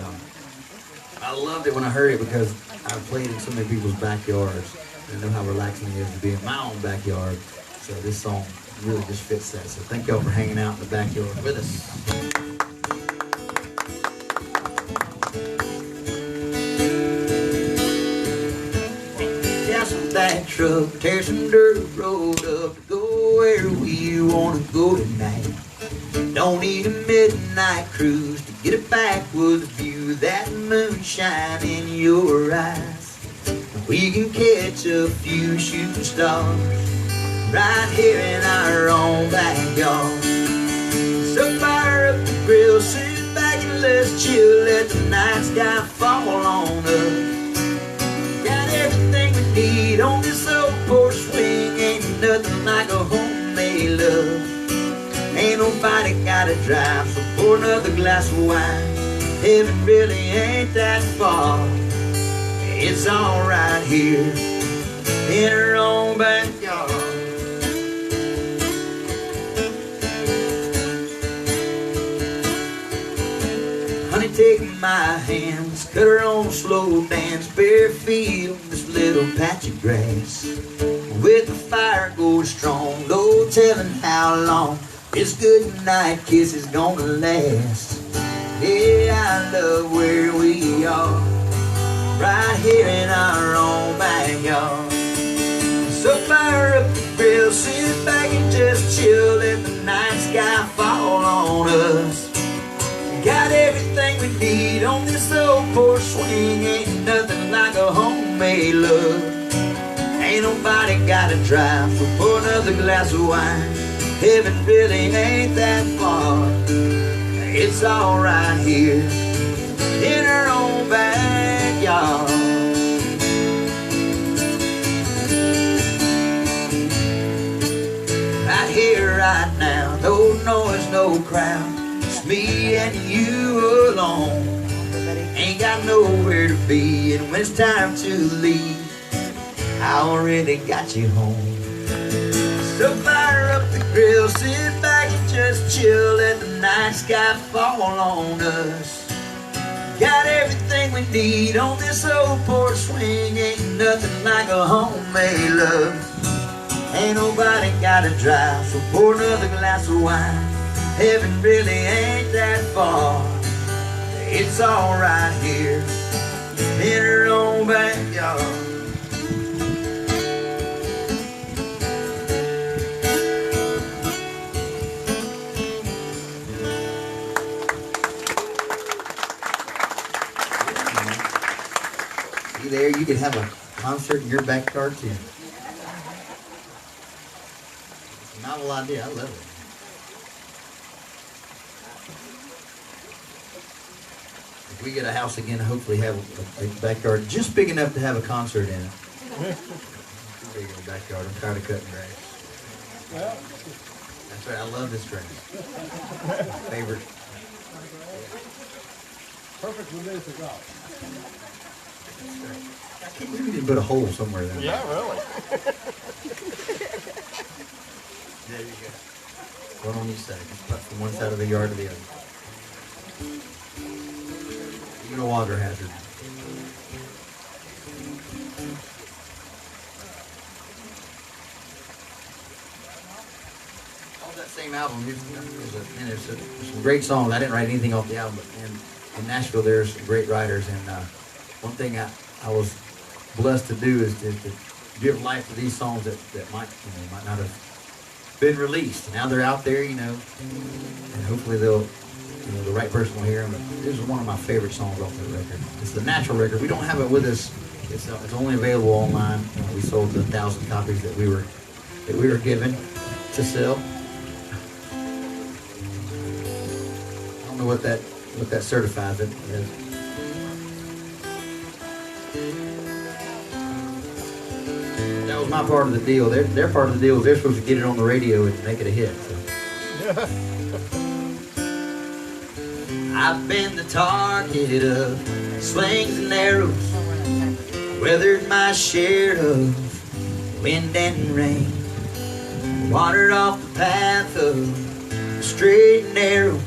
I loved it when I heard it because I've played in so many people's backyards, and I know how relaxing it is to be in my own backyard. So this song really just fits that. So thank y'all for hanging out in the backyard with us. That truck, tear some dirt road up to go where we wanna go tonight. Don't need a midnight cruise to get it back with a view of that moonshine in your eyes. We can catch a few shooting stars right here in our own backyard. So fire up the grill, sit back and let's chill, let the night sky fall on us. Got everything we need on this old porch swing, ain't nothing like a homemade love. Ain't nobody gotta drive, so pour another glass of wine. Heaven really ain't that far. It's all right here in our own backyard. Honey, take my hand, let's cut her own slow dance, bare feet on this little patch of grass. With the fire going strong, no telling how long this good night kiss is gonna last. Yeah, I love where we are, right here in our own backyard. So fire up the grill, sit back and just chill, let the night sky fall on us. Got everything we need on this old porch swing, ain't nothing like a homemade love. Ain't nobody gotta drive, so pour another glass of wine. Heaven really ain't that far, it's all right here in our own backyard. Right here, right now, no noise, no crowd, just me and you alone. Ain't got nowhere to be, and when it's time to leave, I already got you home. So fire up the grill, sit back and just chill, let the night sky fall on us. Got everything we need on this old porch swing, ain't nothing like a homemade love. Ain't nobody gotta drive, so pour another glass of wine. Heaven really ain't that far, it's all right here in our own backyard. See there, you could have a concert in your backyard too. It's a novel idea, I love it. If we get a house again, hopefully have a backyard just big enough to have a concert in it. Too big in the backyard, I'm tired of cutting grass. That's right, I love this grass. My favorite. Perfect with this to go. I can't believe we didn't put a hole somewhere there. Yeah, really. There you go. One on each side. Just put from one side of the yard to the other. Even a water hazard. On that same album, there's some great songs. I didn't write anything off the album, but in Nashville there's some great writers, and one thing I was blessed to do is to give life to these songs that might not have been released. Now they're out there, and hopefully they'll, the right person will hear them. This is one of my favorite songs off the record. It's the Natural record. We don't have it with us. It's only available online. We sold the 1,000 copies that we were given to sell. I don't know what that certifies it as. That was my part of the deal. Their part of the deal is they're supposed to get it on the radio and make it a hit. So. I've been the target of slings and arrows, weathered my share of wind and rain, wandered off the path of the straight and narrow.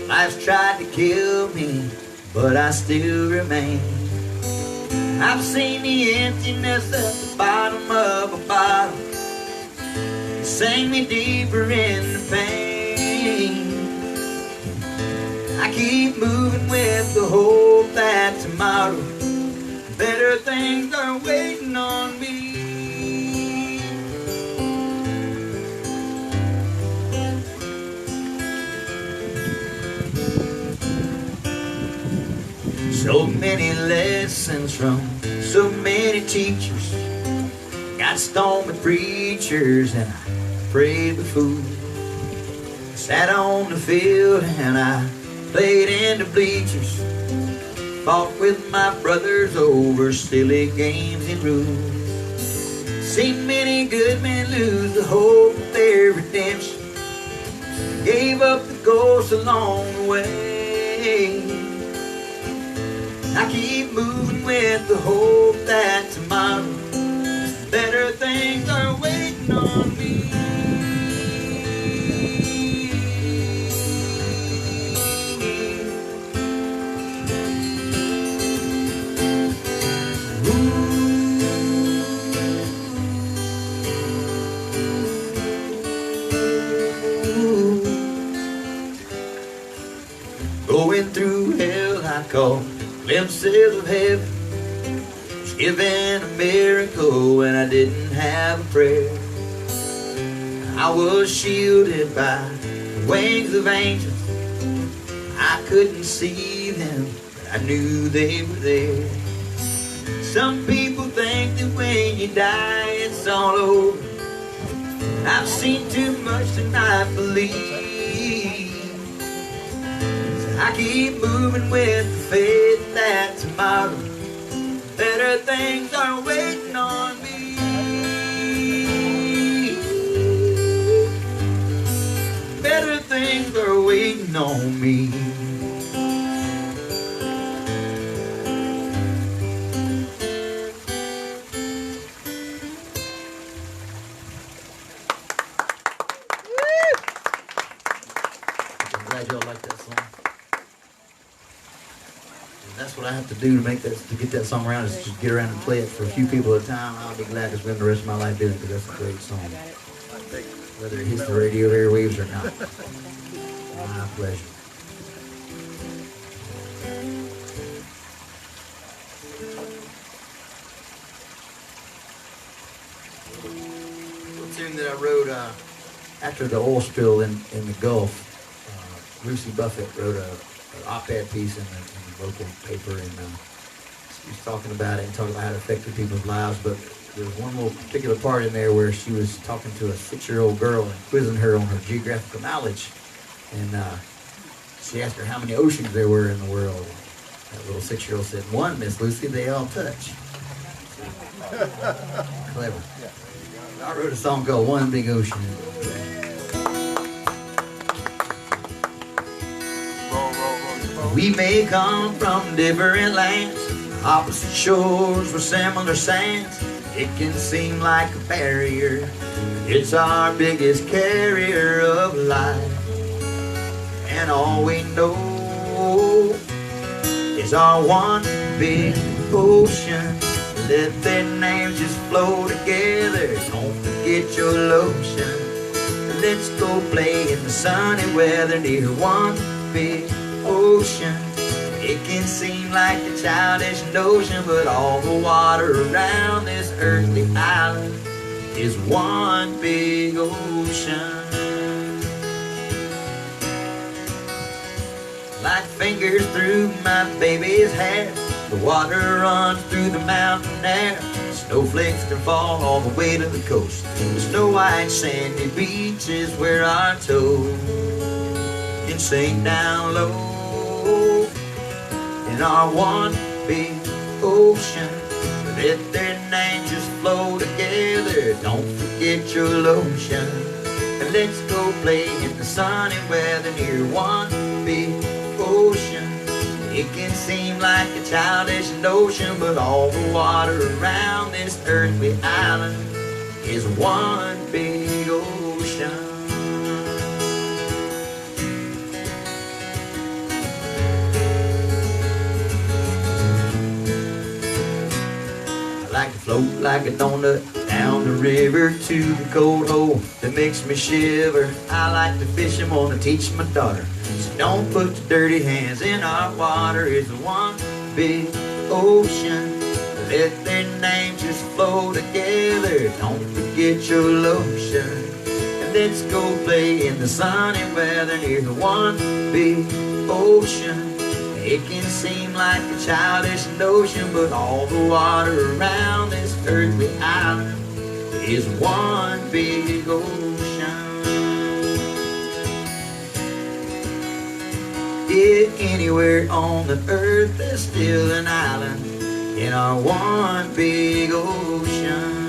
Life's tried to kill me, but I still remain. I've seen the emptiness at the bottom of a bottle, sank me deeper into pain. I keep moving with the hope that tomorrow better things are waiting on me. So many lessons from so many teachers, got stoned with preachers, and I prayed with fools. Sat on the field and I played in the bleachers, fought with my brothers over silly games and rules. Seen many good men lose the hope of their redemption, gave up the ghost along the way. I keep moving with the hope that tomorrow better things are waiting on me. called glimpses of heaven. Was given a miracle when I didn't have a prayer. I was shielded by the wings of angels. I couldn't see them, but I knew they were there. Some people think that when you die it's all over. I've seen too much to not believe. So I keep moving with the faith that tomorrow better things are waiting on me. Better things are waiting on me. I'm glad y'all like that song. And that's what I have to do to make that, to get that song around, is just get around and play it for a few people at a time. I'll be glad to spend the rest of my life doing it, because that's a great song. Whether it hits the radio airwaves or not. My pleasure. A tune that I wrote after the oil spill in the Gulf. Lucy Buffett wrote an op-ed piece in the local paper, and she was talking about it and talking about how it affected people's lives. But there was one little particular part in there where she was talking to a 6-year-old girl and quizzing her on her geographical knowledge. And she asked her how many oceans there were in the world. That little 6-year-old said, "One, Miss Lucy, they all touch." Clever. I wrote a song called One Big Ocean. We may come from different lands, opposite shores with similar sands. It can seem like a barrier, it's our biggest carrier of life. And all we know is our one big ocean. Let their names just flow together. Don't forget your lotion. Let's go play in the sunny weather near one big ocean. It can seem like a childish notion, but all the water around this earthly island is one big ocean. Like fingers through my baby's hair, the water runs through the mountain air. Snowflakes can fall all the way to the coast. The snow white sandy beaches where our toes can sink down low. In our one big ocean, let their names just flow together. Don't forget your lotion. And let's go play in the sunny weather near one big ocean. It can seem like a childish notion, but all the water around this earthly island is one big ocean. I like to float like a donut down the river to the cold hole that makes me shiver. I like to fish and want to teach my daughter, so don't put your dirty hands in our water. It's one big ocean. Let their names just flow together. Don't forget your lotion. And let's go play in the sunny weather near the one big ocean. It can seem like a childish notion, but all the water around this earthly island is one big ocean. Yeah, anywhere on the earth there's still an island in our one big ocean.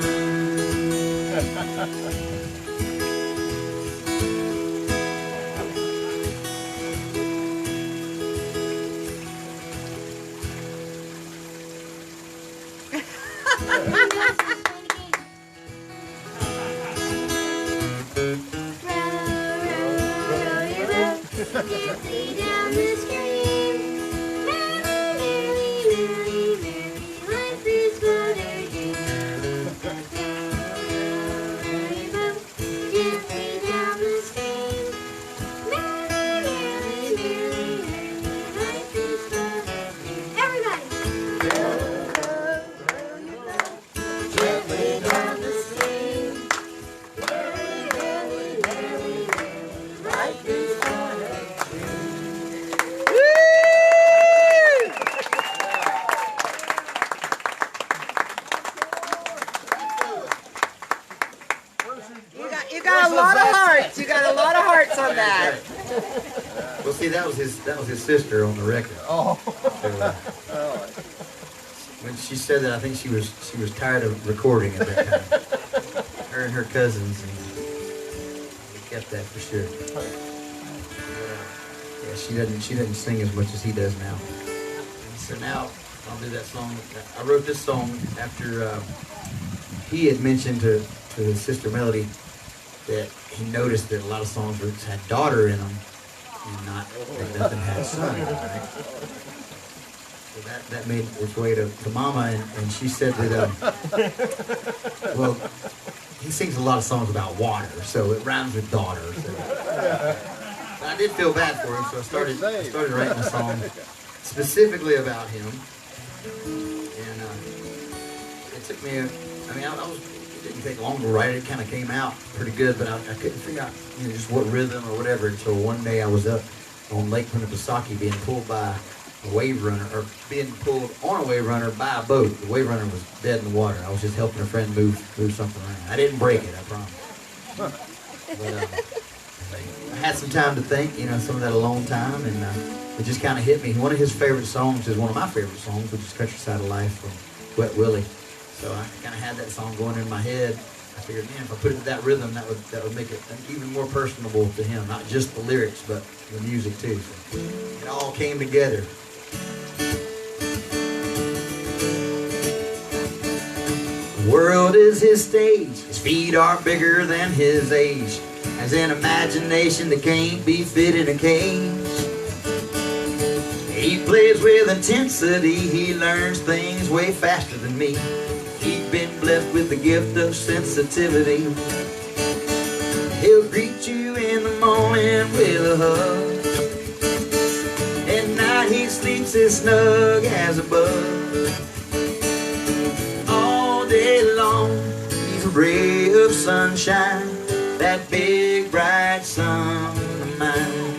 Gently down the stream. Merrily, merrily, merrily, life is but a dream. Gently down the stream. Merrily, merrily, merrily, life is but a dream. on that. Well, see, that was his sister on the record. Oh. So, when she said that, I think she was tired of recording at that time. Her and her cousins, and they kept that for sure. Yeah, she doesn't sing as much as he does now. So now I'll do that song. I wrote this song after he had mentioned to his sister Melody that he noticed that a lot of songs had daughter in them and nothing had son. Right? So that made its way to Mama, and she said that, well, he sings a lot of songs about water, so it rhymes with daughter. So. I did feel bad for him, so I started writing a song specifically about him. And it took me, it didn't take long to write it. It kind of came out pretty good, but I couldn't figure out just what rhythm or whatever until one day I was up on Lake Winnipesaukee being pulled by a wave runner, or being pulled on a wave runner by a boat. The wave runner was dead in the water. I was just helping a friend move something around. I didn't break it, I promise. But I had some time to think, some of that alone time, and it just kind of hit me. One of his favorite songs is one of my favorite songs, which is Countryside of Life from Wet Willie. So I kind of had that song going in my head. I figured, man, if I put it to that rhythm, that would make it even more personable to him. Not just the lyrics, but the music too. So it all came together. The world is his stage. His feet are bigger than his age. Has an imagination that can't be fit in a cage. He plays with intensity. He learns things way faster than me. He's been blessed with the gift of sensitivity. He'll greet you in the morning with a hug. At night he sleeps as snug as a bug. All day long he's a ray of sunshine, that big bright sun of mine.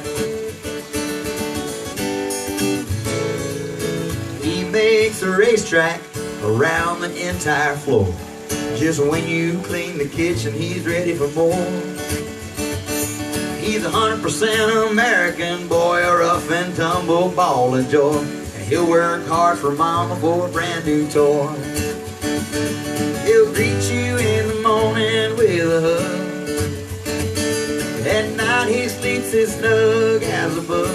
He makes a racetrack around the entire floor. Just when you clean the kitchen, he's ready for more. He's 100% American boy, a rough and tumble ball of joy. And he'll work hard for Mama for a brand new toy. He'll greet you in the morning with a hug. At night he sleeps as snug as a bug.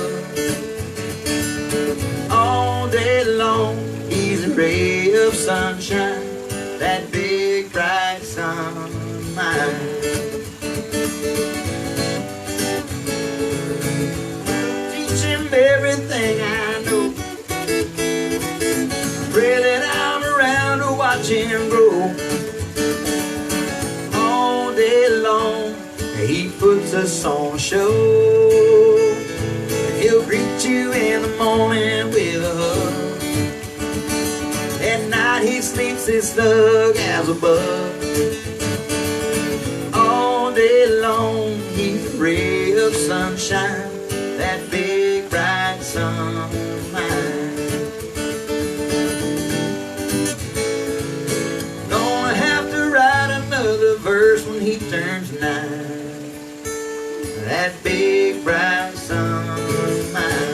All day long he's a ray of sunshine, that big bright sun of mine. Teach him everything I know. Pray that I'm around to watch him grow. All day long he puts us on a show. He'll greet you in the morning with a hug. At night he sleeps as snug as a bug. All day long he's a ray of sunshine, that big bright sun of mine. Gonna have to write another verse when he turns 9. That big bright sun of mine.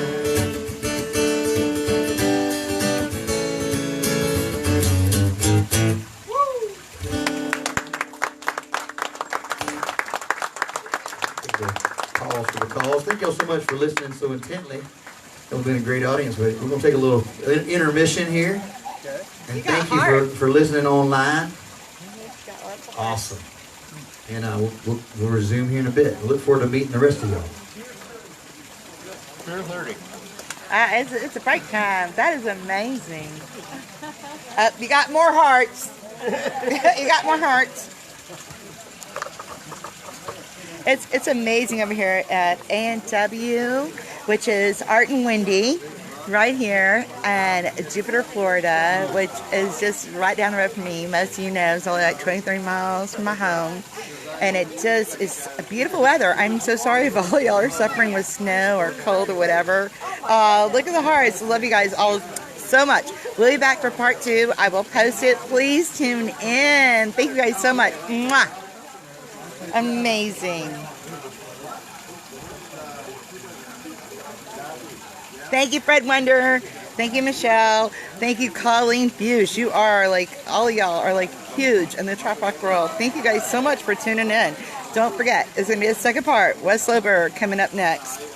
Thank y'all so much for listening so intently. It's been a great audience. We're going to take a little intermission here. Okay. And thank you for listening online. Awesome. And we'll resume here in a bit. Look forward to meeting the rest of y'all. 4:30. It's a break time. That is amazing. You got more hearts. You got more hearts. It's amazing over here at A&W, which is Art and Windy, right here in Jupiter, Florida, which is just right down the road from me. Most of you know it's only like 23 miles from my home. And it just is beautiful weather. I'm so sorry if all y'all are suffering with snow or cold or whatever. Look at the hearts. Love you guys all so much. We'll be back for part 2. I will post it. Please tune in. Thank you guys so much. Mwah. Amazing. Thank you, Fred Wonder. Thank you, Michelle. Thank you, Colleen Buse. You are like, all of y'all are like huge in the trop rock world. Thank you guys so much for tuning in. Don't forget, it's going to be a second part. Wes Loper coming up next.